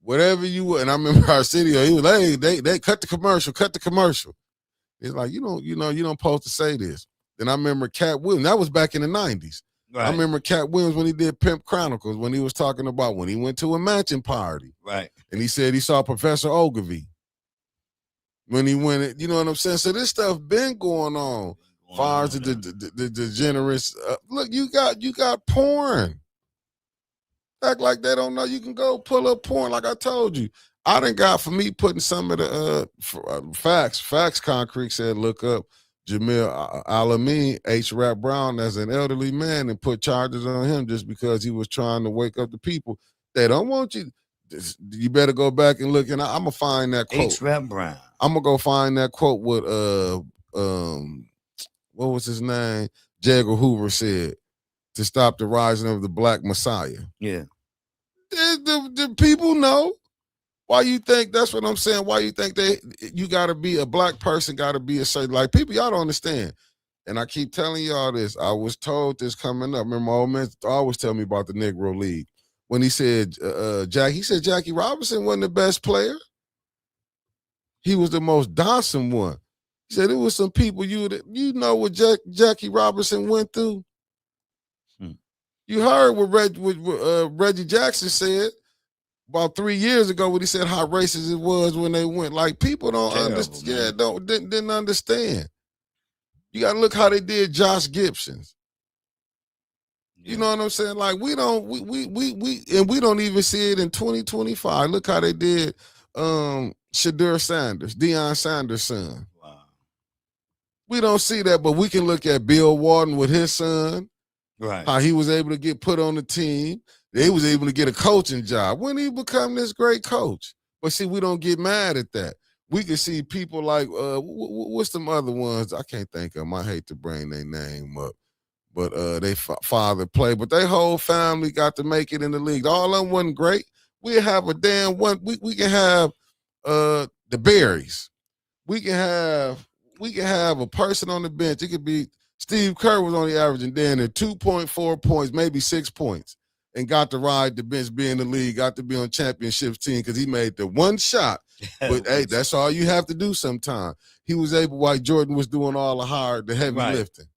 whatever you were. And I remember Arsenio, he was like, hey, they cut the commercial. It's like, you don't supposed to say this. Then I remember Cat Williams. That was back in the 90s. Right. I remember Cat Williams when he did Pimp Chronicles, when he was talking about when he went to a mansion party. Right. And he said he saw Professor Ogilvy. When he went, you know what I'm saying? So this stuff been going on. Far as the generous, look, you got porn. Act like they don't know. You can go pull up porn, like I told you. I done got for me putting some of the facts. Facts Concrete said look up Jamil Alameen, H. Rap Brown as an elderly man and put charges on him just because he was trying to wake up the people. They don't want you. You better go back and look, and I'm gonna find that quote. H. Rap Brown. I'm gonna go find that quote with what was his name? J. Edgar Hoover said to stop the rising of the Black Messiah. Yeah. The people know. Why you think that's what I'm saying? Why you think you gotta be a black person, gotta be a certain like people, y'all don't understand. And I keep telling y'all this. I was told this coming up. Remember my old man always tell me about the Negro League. When he said Jackie Robinson wasn't the best player. He was the most docile one. He said it was some people you know what Jackie Robinson went through. You heard what Reggie Jackson said about 3 years ago when he said how racist it was when they went. Like people don't understand. Yeah, didn't understand. You got to look how they did Josh Gibson's. You know what I'm saying? Like we don't even see it in 2025. Look how they did Shadur Sanders, Deion Sanders' son. Wow. We don't see that, but we can look at Bill Walton with his son. Right. How he was able to get put on the team. They was able to get a coaching job. When he become this great coach? But see, we don't get mad at that. We can see people like, what's them other ones? I can't think of them. I hate to bring their name up. But they father played. But their whole family got to make it in the league. All of them wasn't great. We have a damn one. We can have the Berries. We can have a person on the bench. It could be Steve Kerr was only averaging down at 2.4 points, maybe 6 points, and got to ride the bench, be in the league, got to be on championship team because he made the one shot. But hey, that's all you have to do sometimes. He was able, while Jordan was doing all the heavy lifting.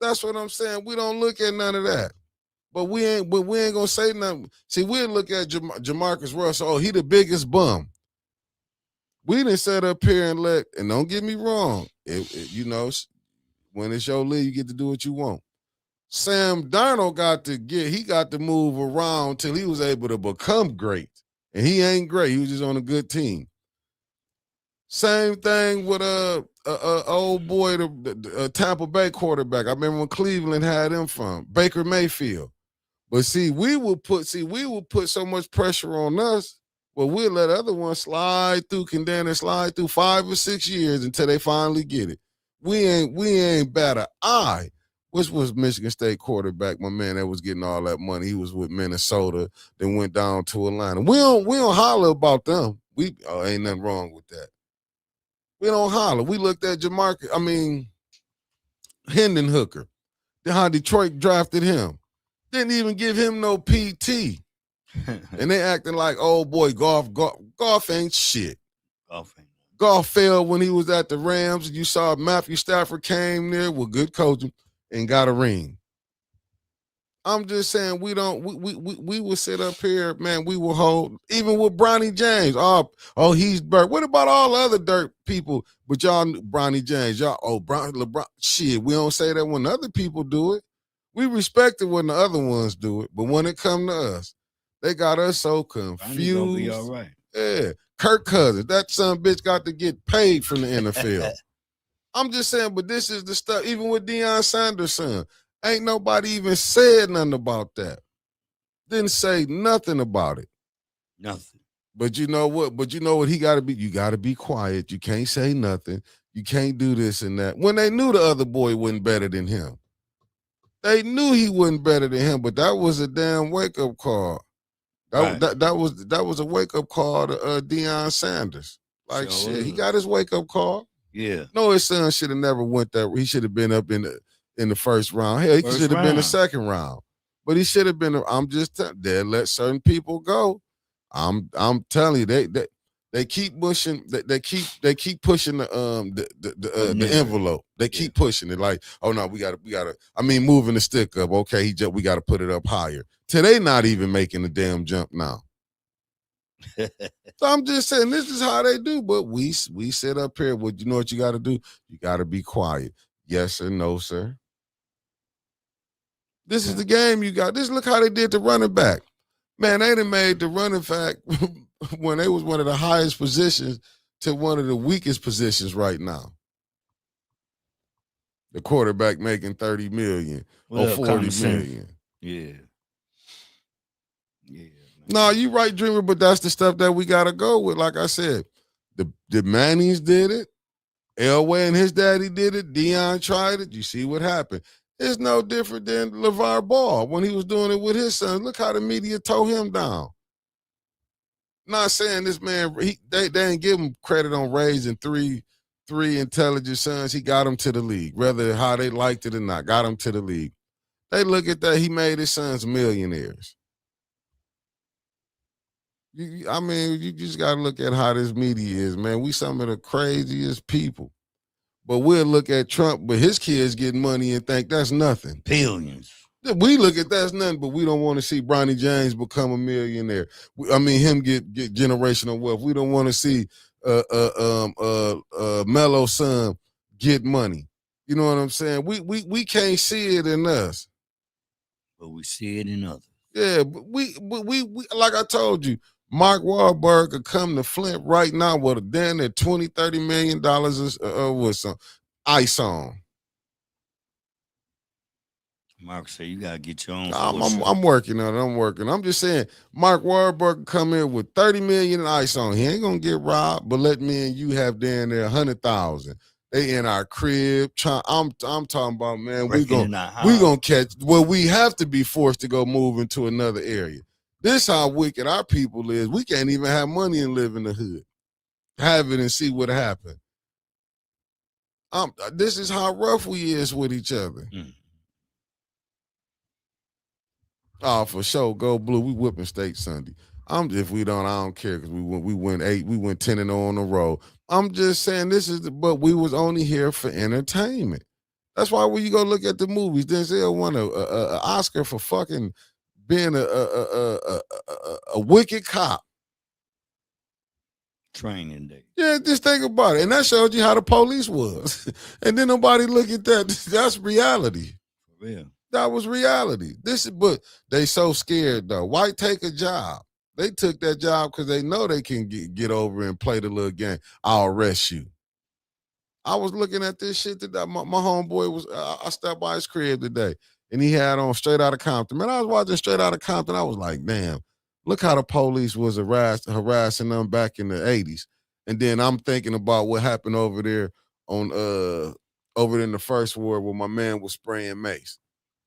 That's what I'm saying. We don't look at none of that. But we ain't gonna say nothing. See, we'll look at Jamarcus Russell. Oh, he the biggest bum. We didn't sit up here and don't get me wrong. When it's your league, you get to do what you want. Sam Darnold got to move around till he was able to become great. And he ain't great. He was just on a good team. Same thing with old boy, the Tampa Bay quarterback. I remember when Cleveland had him from Baker Mayfield. But see, we will put so much pressure on us, but we'll let other ones slide through 5 or 6 years until they finally get it. We ain't bat an eye. Which was Michigan State quarterback, my man that was getting all that money. He was with Minnesota, then went down to Atlanta. We don't holler about them. Ain't nothing wrong with that. We don't holler. We looked at Hendon Hooker. How Detroit drafted him. Didn't even give him no PT. And they acting like, oh boy, golf ain't shit. Golf ain't. Golf failed when he was at the Rams. You saw Matthew Stafford came there with good coaching and got a ring. I'm just saying we will sit up here, man. We will hold even with Bronny James. Oh, he's dirt. What about all the other dirt people? But y'all, Bronny James, y'all. Oh, LeBron. Shit, we don't say that when other people do it. We respect it when the other ones do it, but when it come to us, they got us so confused. Gonna be all right. Yeah, Kirk Cousins, that son bitch got to get paid from the NFL. I'm just saying, but this is the stuff. Even with Deion Sanders' son. Ain't nobody even said nothing about that. Didn't say nothing about it. Nothing. But you know what? He got to be. You got to be quiet. You can't say nothing. You can't do this and that. When they knew the other boy wasn't better than him. They knew he wasn't better than him, but that was a damn wake-up call. That was a wake-up call to Deion Sanders. Like, sure shit, he got his wake-up call. Yeah. No, his son should have never went that. He should have been up in the first round. Hell, he should have been the second round. But he should have been. I'm just telling. They let certain people go. I'm telling you, they keep pushing. They keep pushing the envelope. They keep pushing it. Like, oh no, we gotta. I mean, moving the stick up. Okay, we got to put it up higher. Till they not even making the damn jump now. So I'm just saying, this is how they do. But we sit up here. Well, you know what you got to do? You got to be quiet. Yes or no, sir. This is the game you got. Look how they did the running back. Man, they done made the running back when they was one of the highest positions to one of the weakest positions right now. The quarterback making $30 million or $40 million. Yeah. Yeah. No, you right, Dreamer, but that's the stuff that we gotta go with. Like I said, the Mannings did it. Elway and his daddy did it. Deion tried it. You see what happened. It's no different than LeVar Ball when he was doing it with his son. Look how the media tore him down. Not saying this man, they didn't give him credit on raising three intelligent sons. He got them to the league, whether how they liked it or not, got them to the league. They look at that, he made his sons millionaires. You just got to look at how this media is, man. We some of the craziest people. But we'll look at Trump, but his kids getting money and think that's nothing. Billions. We look at that's nothing, but we don't want to see Bronny James become a millionaire. Him get generational wealth. We don't want to see Melo's son get money. You know what I'm saying? We can't see it in us, but we see it in others. Yeah, but we like I told you, Mark Wahlberg could come to Flint right now with a damn at $20-30 million with some ice on. Mark said you gotta get your own. I'm working on it. I'm just saying, Mark Wahlberg could come in with $30 million in ice on. He ain't gonna get robbed, but let me and you have down there 100,000. They in our crib. I'm talking about, man. We gonna catch. Well, we have to be forced to go move into another area. This how wicked our people is. We can't even have money and live in the hood. Have it and see what happens. This is how rough we is with each other. Oh, for sure. Go Blue. We whipping State Sunday. If we don't, I don't care because we went 10-0 on the road. I'm just saying but we was only here for entertainment. That's why when you go look at the movies, Denzel won a Oscar for fucking being a wicked cop. Training day. Yeah, just think about it. And that showed you how the police was. And then nobody look at that. That's reality. For real. That was reality. But they so scared though. Why take a job? They took that job because they know they can get over and play the little game. I'll arrest you. I was looking at this shit today. My homeboy was, I stepped by his crib today and he had on Straight Outta Compton. Man, I was watching Straight Outta Compton. I was like, damn, look how the police was harassing them back in the 80s. And then I'm thinking about what happened over there over in the First Ward where my man was spraying mace.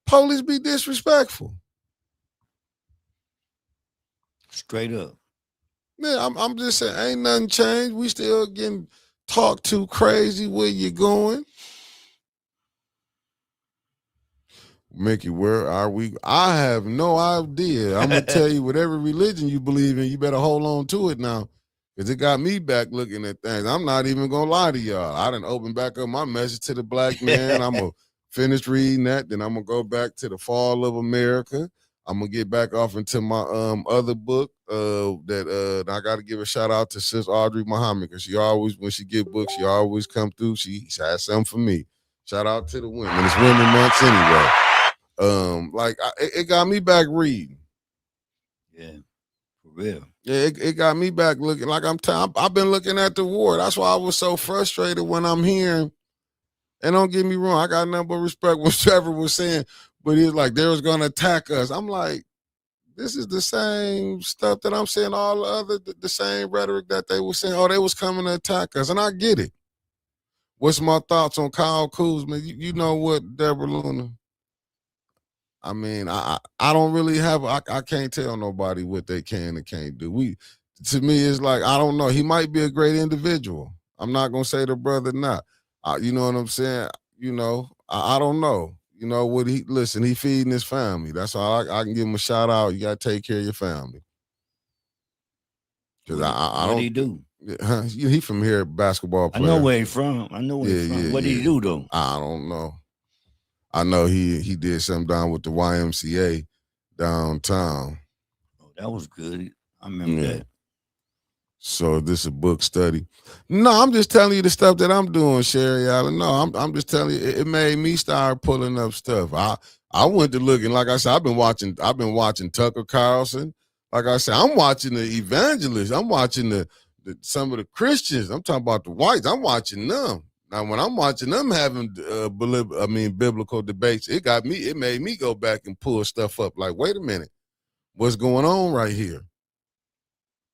Police be disrespectful. Straight up. Man, I'm just saying, ain't nothing changed. We still getting talked to crazy where you going. Mickey, where are we? I have no idea. I'm gonna tell you, whatever religion you believe in, you better hold on to it now, because it got me back looking at things. I'm not even gonna lie to y'all. I done opened back up my message to the black man. I'm gonna finish reading that, then I'm gonna go back to the Fall of America. I'm gonna get back off into my other book. That I got to give a shout out to Sis Audrey Muhammad, because she always, when she get books, she always come through. She has something for me. Shout out to the women. It's Women Months anyway. It got me back reading. Yeah, for real. Yeah, it got me back looking. Like I've been looking at the war. That's why I was so frustrated when I'm hearing. And don't get me wrong, I got nothing but respect what Trevor was saying, but he's like, they was gonna attack us. I'm like, this is the same stuff that I'm saying. All the same rhetoric that they were saying. Oh, they was coming to attack us, and I get it. What's my thoughts on Kyle Kuzma? You know what, Deborah Luna? I mean, I don't really have. I can't tell nobody what they can and can't do. To me, it's like, I don't know. He might be a great individual. I'm not gonna say the brother not. You know what I'm saying? You know, I don't know. You know what he feeding his family. That's all I can give him a shout out. You gotta take care of your family. Cause I don't. What do he do? He from here, basketball player. I know where he from. What did he do though? I don't know. I know he did something down with the YMCA downtown. Oh, that was good. I remember that. So this is a book study. No, I'm just telling you the stuff that I'm doing, Sherry Allen. No, I'm just telling you, it made me start pulling up stuff. I went to looking, like I said, I've been watching Tucker Carlson. Like I said, I'm watching the evangelists. I'm watching some of the Christians. I'm talking about the whites. I'm watching them. Now, when I'm watching them having biblical debates, it made me go back and pull stuff up. Like, wait a minute, what's going on right here?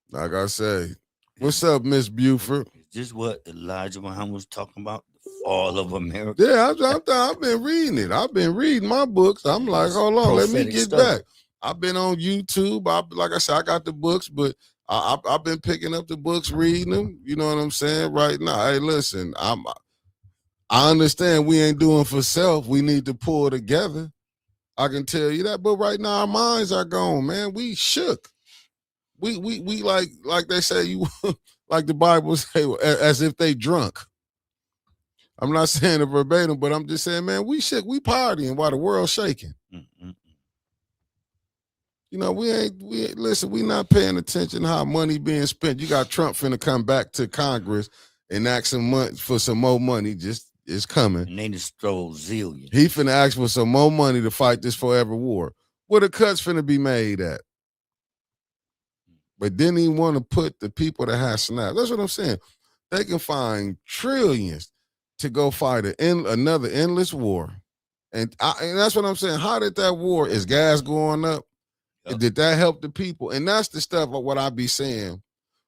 Like I say, what's up, Miss Buford? Is this what Elijah Muhammad was talking about? The fall of America? Yeah, I've been reading it. I've been reading my books. I'm like, hold on, let me get back. I've been on YouTube. Like I said, I got the books, but I've been picking up the books, reading them. You know what I'm saying? Right now, hey, listen, I understand we ain't doing for self. We need to pull together. I can tell you that. But right now, our minds are gone, man. We shook. We like they say, you like the Bible say, as if they drunk. I'm not saying it verbatim, but I'm just saying, man, we shook. We partying while the world's shaking. Mm-hmm. You know, we not paying attention to how money being spent. You got Trump finna come back to Congress and ask some money for some more money. Just it's coming. And they just throw zillion. He finna ask for some more money to fight this forever war. Where the cuts finna be made at? But didn't even want to put the people that have snaps. That's what I'm saying. They can find trillions to go fight another endless war. And that's what I'm saying. How did that war, is gas going up? Yep. Did that help the people? And that's the stuff of what I be saying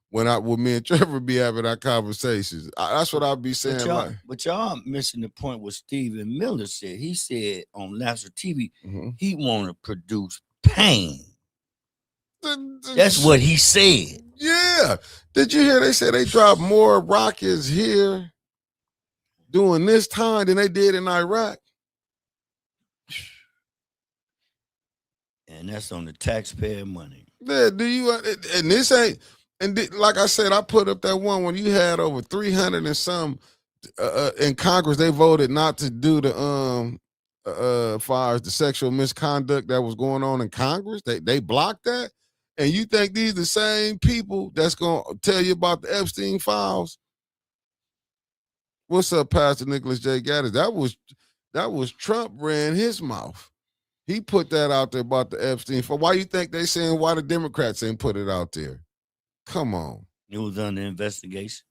when me and Trevor be having our conversations. That's what I be saying. But y'all missing the point what Stephen Miller said. He said on national TV, he want to produce pain. That's what he said. Yeah. Did you hear they said they dropped more rockets here during this time than they did in Iraq? And that's on the taxpayer money. Yeah, and this ain't, like I said, I put up that one when you had over 300 and some in Congress, they voted not to do the far as the sexual misconduct that was going on in Congress. They blocked that. And you think these the same people that's going to tell you about the Epstein files? What's up, Pastor Nicholas J. Gaddis? That was Trump ran his mouth. He put that out there about the Epstein file. Why you think they saying why the Democrats ain't put it out there? Come on. It was under investigation.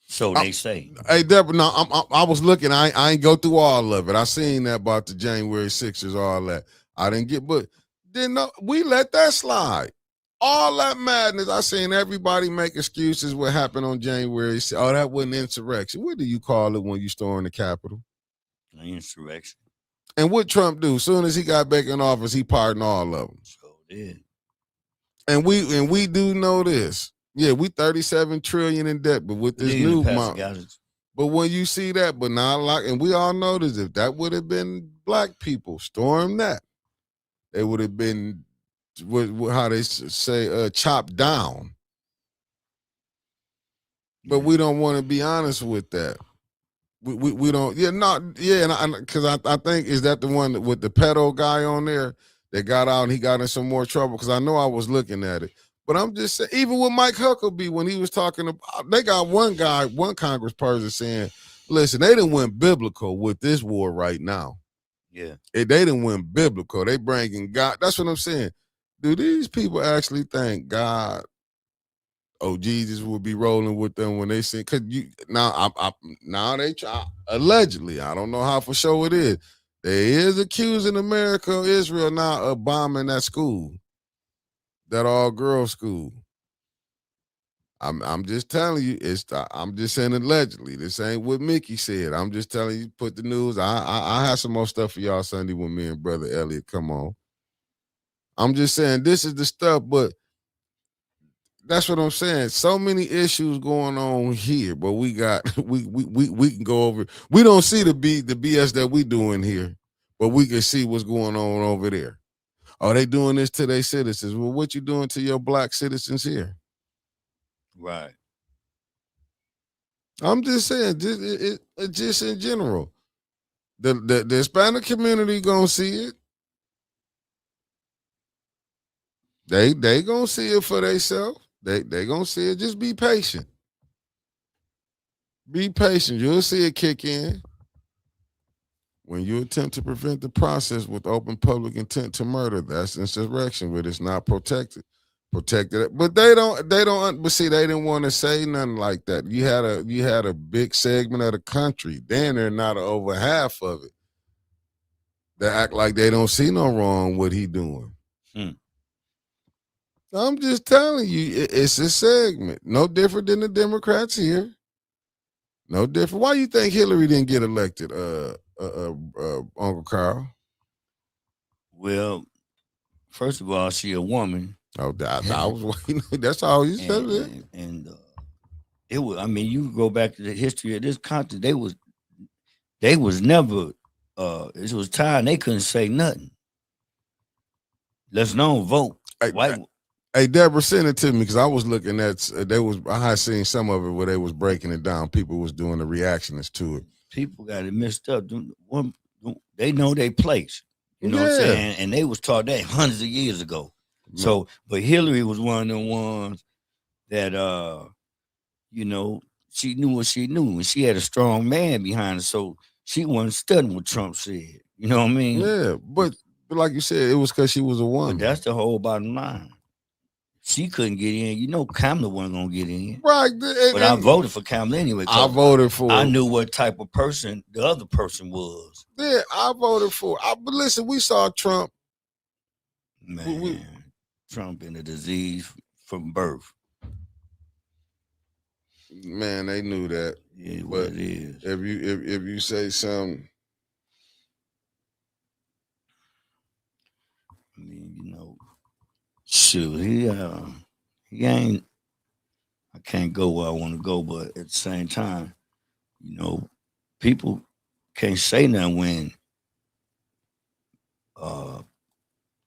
So they say. Hey, Deborah, no, I was looking. I ain't go through all of it. I seen that about the January 6th, all that. I didn't get, but then we let that slide. All that madness. I seen everybody make excuses what happened on January 6th. Oh, that wasn't insurrection. What do you call it when you storm the Capitol? Insurrection. And what Trump do? As soon as he got back in office, he pardoned all of them. So did. And we do know this. Yeah, we 37 trillion in debt, but with this new But when you see that, but not like, and we all know this, if that would have been black people storm that, they would have been, how they say, chopped down. But we don't want to be honest with that. We don't, and because I think, is that the one with the pedo guy on there that got out and he got in some more trouble? Because I know I was looking at it. But I'm just saying, even with Mike Huckabee, when he was talking about, they got one congressperson saying, listen, they didn't win biblical with this war right now. Yeah. They didn't win biblical. They bringing God. That's what I'm saying. Do these people actually think God, Jesus will be rolling with them when they sing? Cause now they try, allegedly, I don't know how for sure it is. There is accusing America or Israel now of bombing that school, that all-girls school. I'm just telling you, I'm just saying allegedly. This ain't what Mickey said. I'm just telling you, put the news. I have some more stuff for y'all Sunday when me and Brother Elliot come on. I'm just saying this is the stuff, but that's what I'm saying. So many issues going on here, but we got we can go over. We don't see the BS that we doing here, but we can see what's going on over there. Are they doing this to their citizens? Well, what you doing to your black citizens here? Right. I'm just saying, just in general, the Hispanic community gonna see it. They gonna see it for themselves. They gonna see it. Just be patient. Be patient. You'll see it kick in. When you attempt to prevent the process with open public intent to murder, that's insurrection, but it's not protected. But they don't, but see, they didn't want to say nothing like that. You had a big segment of the country, then they're not over half of it. They act like they don't see no wrong what he doing. I'm just telling you, it's a segment. No different than the Democrats here. No different. Why you think Hillary didn't get elected, Uncle Carl? Well, first of all, she a woman. Oh, I was waiting. That's all you said. And it was. I mean, you go back to the history of this country. They was never. It was time they couldn't say nothing. Let's don't vote. Hey, Deborah, send it to me because I was looking at. I had seen some of it where they was breaking it down. People was doing the reactions to it. People got it messed up. They know their place. You know what I'm saying? And they was taught that hundreds of years ago. So, but Hillary was one of the ones that, she knew what she knew, and she had a strong man behind her. So she wasn't studying what Trump said. You know what I mean? Yeah, but like you said, it was because she was a woman. But that's the whole bottom line. She couldn't get in. You know, Kamala wasn't gonna get in. Right. But I voted for Kamala anyway. I voted for. I knew what type of person the other person was. Yeah, I voted for. But listen, we saw Trump. Man, Trump in a disease from birth. Man, they knew that. Yeah, what it is. If you say something, I mean, shoot, he ain't. I can't go where I want to go, but at the same time, people can't say nothing when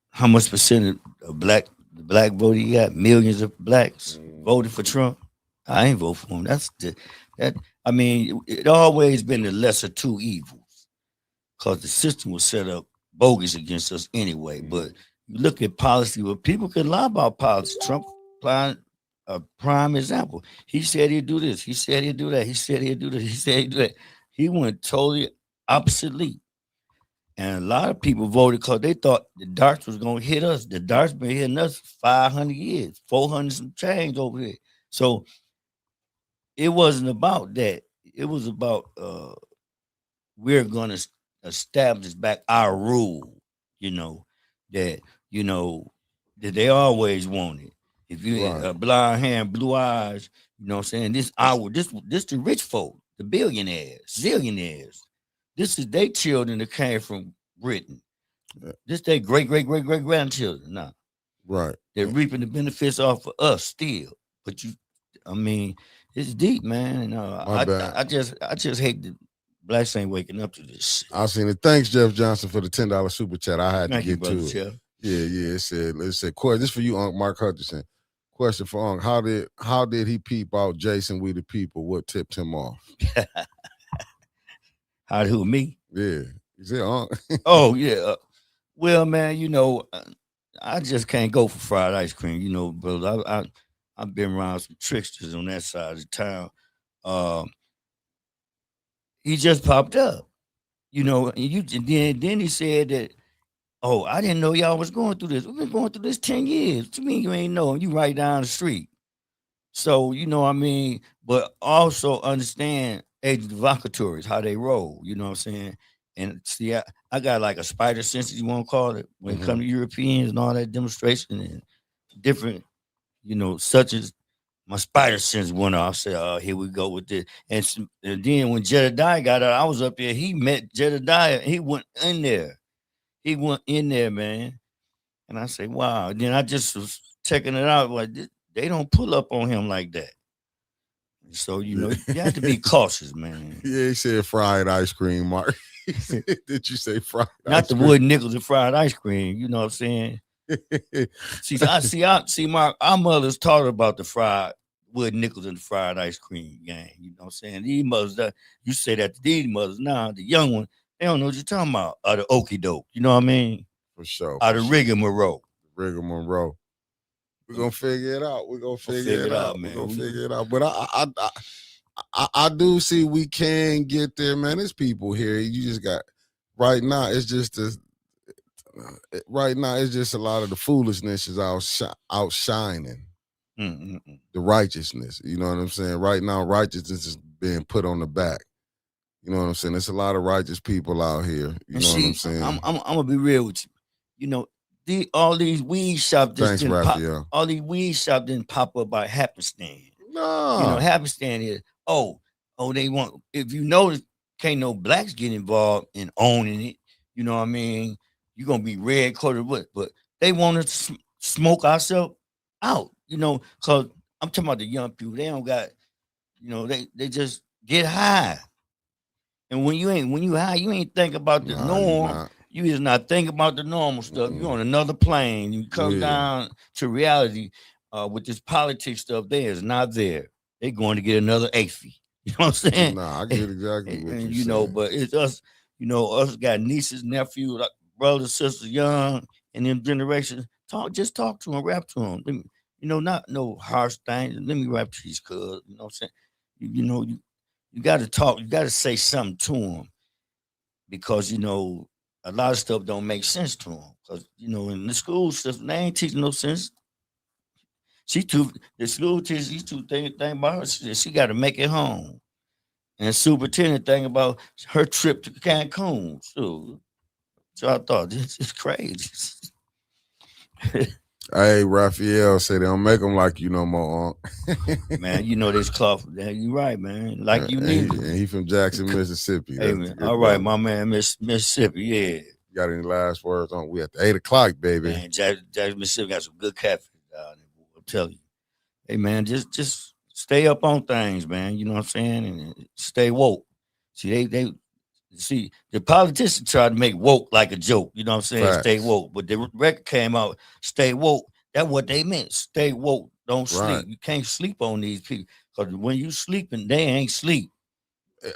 how much percent of the black vote he got? Millions of blacks voted for Trump. I ain't vote for him. I mean, it always been the lesser two evils, because the system was set up bogus against us anyway. But you look at policy, where people can lie about policy. Trump applied a prime example. He said he'd do this. He said he'd do that. He said he'd do this. He said he'd do that. He went totally oppositely. And a lot of people voted because they thought the darks was going to hit us. The darks been hitting us 500 years, 400 some change over here. So it wasn't about that. It was about we're going to establish back our rule, that they always wanted. If you a blonde hair and blue eyes, you know what I'm saying? This the rich folk, the billionaires, zillionaires. This is their children that came from Britain. This their great grandchildren now. Right. They're reaping the benefits off of us still. But I mean, it's deep, man. And, My bad. I just hate that blacks ain't waking up to this shit. I seen it. Thanks, Jeff Johnson, for the $10 super chat. I had Thank to you, get brother to it. Chef. Yeah. It said, question. This for you, Unc Mark Hutchinson. Question for Unc. How did he peep out Jason We the People? What tipped him off? Who, me? Yeah. He said, Unc. Oh, yeah. Well, man, you know, I just can't go for fried ice cream, you know, brother. I've been around some tricksters on that side of the town. He just popped up, you know, and then he said that, oh, I didn't know y'all was going through this. We've been going through this 10 years. What you mean you ain't know? You right down the street. So, you know what I mean? But also understand agent devocatories, how they roll, you know what I'm saying? And see, I got like a spider sense, you want to call it, when it comes to Europeans and all that demonstration and different, you know, such as my spider sense went off. I said, oh, here we go with this. And then when Jedediah got out, I was up there. He met Jedediah. He went in there. He went in there, man. And I say, wow. Then I just was checking it out. Like, they don't pull up on him like that. So, you know, you have to be cautious, man. Yeah, he said fried ice cream, Mark. Did you say fried Not ice the cream? wooden nickels and fried ice cream. You know what I'm saying? see, Mark, our mothers taught about the fried wood nickels and the fried ice cream game. You know what I'm saying? These mothers, you say that to these mothers now, the young one, they don't know what you're talking about. Or the okie doke. You know what I mean? For sure. Or the rigmarole. Rigmarole. We're gonna figure it out. We're gonna figure it out, man. We're gonna figure it out. But I do see we can get there, man. There's people here. You just got right now. It's just right now. It's just a lot of the foolishness is outshining the righteousness. You know what I'm saying? Right now, righteousness is being put on the back. You know what I'm saying? There's a lot of righteous people out here. You know what I'm saying? I'm gonna be real with you. You know, all these weed shops just didn't pop. All these weed shops didn't pop up by happenstance. No, you know, happenstance is they want. If you notice, can't no blacks get involved in owning it. You know what I mean? You're gonna be red coated with, but they want to smoke ourselves out. You know, cause I'm talking about the young people. They don't got, you know, they just get high. And when you high, you ain't think about the norm. You is not thinking about the normal stuff. You're on another plane. You come down to reality with this politics stuff. There is not there. They're going to get another AFI. You know what I'm saying? Nah, I get exactly what you're saying. Know, but it's us. You know, us got nieces, nephews, brothers, sisters, young, and them generations. Just talk to them, rap to them. You know, not no harsh things. Let me rap to these cuz. You know what I'm saying? You got to talk. You got to say something to them because, you know, a lot of stuff don't make sense to them. Because, you know, in the school system, they ain't teaching no sense. The school teacher, these two things about her, she got to make it home. And the superintendent thing about her trip to Cancun. So I thought, this is crazy. Hey, Raphael said they don't make them like you no more, man, you know this cloth. You right, man. Like you need. And he from Jackson, Mississippi. Hey, man. All right, my man, Mississippi, yeah. You got any last words on? We at the 8 o'clock, baby. Man, Jackson, Mississippi got some good catfish down there. I'll tell you. Hey, man, just stay up on things, man. You know what I'm saying? And stay woke. See, they the politicians try to make woke like a joke. You know what I'm saying? Facts. Stay woke. But the record came out, stay woke. That's what they meant. Stay woke. Don't sleep. You can't sleep on these people. Because when you sleeping, they ain't sleep.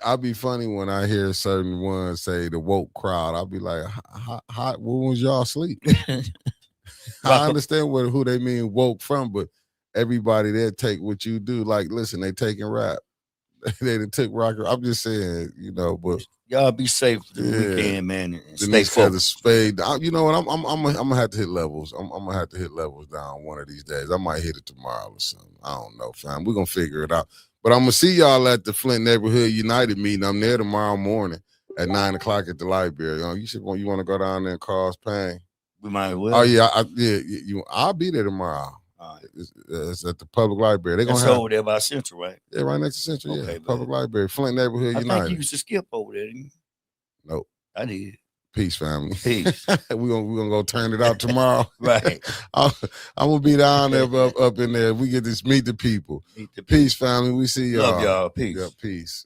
I'll be funny when I hear certain ones say the woke crowd. I'll be like, when was y'all sleep? I understand who they mean woke from, but everybody there take what you do. Like, listen, they taking rap. They took rock. I'm just saying, you know, but y'all be safe the weekend, man. And stay focused. Spade. You know what? I'm gonna have to hit levels. I'm gonna have to hit levels down one of these days. I might hit it tomorrow or something. I don't know, fam. We're gonna figure it out. But I'm gonna see y'all at the Flint Neighborhood United meeting. I'm there tomorrow morning at 9 o'clock at the library. You want to go down there and cause pain. We might as well. Oh yeah, I'll be there tomorrow. It's at the public library. They're gonna have over there by Central, right? Yeah, right next to Central. Okay, yeah, public library, Flint Neighborhood United. I think you used to skip over there, didn't you? Nope. I did. Peace, family. Peace. we gonna go turn it out tomorrow. Right. I'm gonna be down there up in there. We get to meet the people. Meet the Peace, family. We see y'all. Love y'all. Peace. Yeah, peace.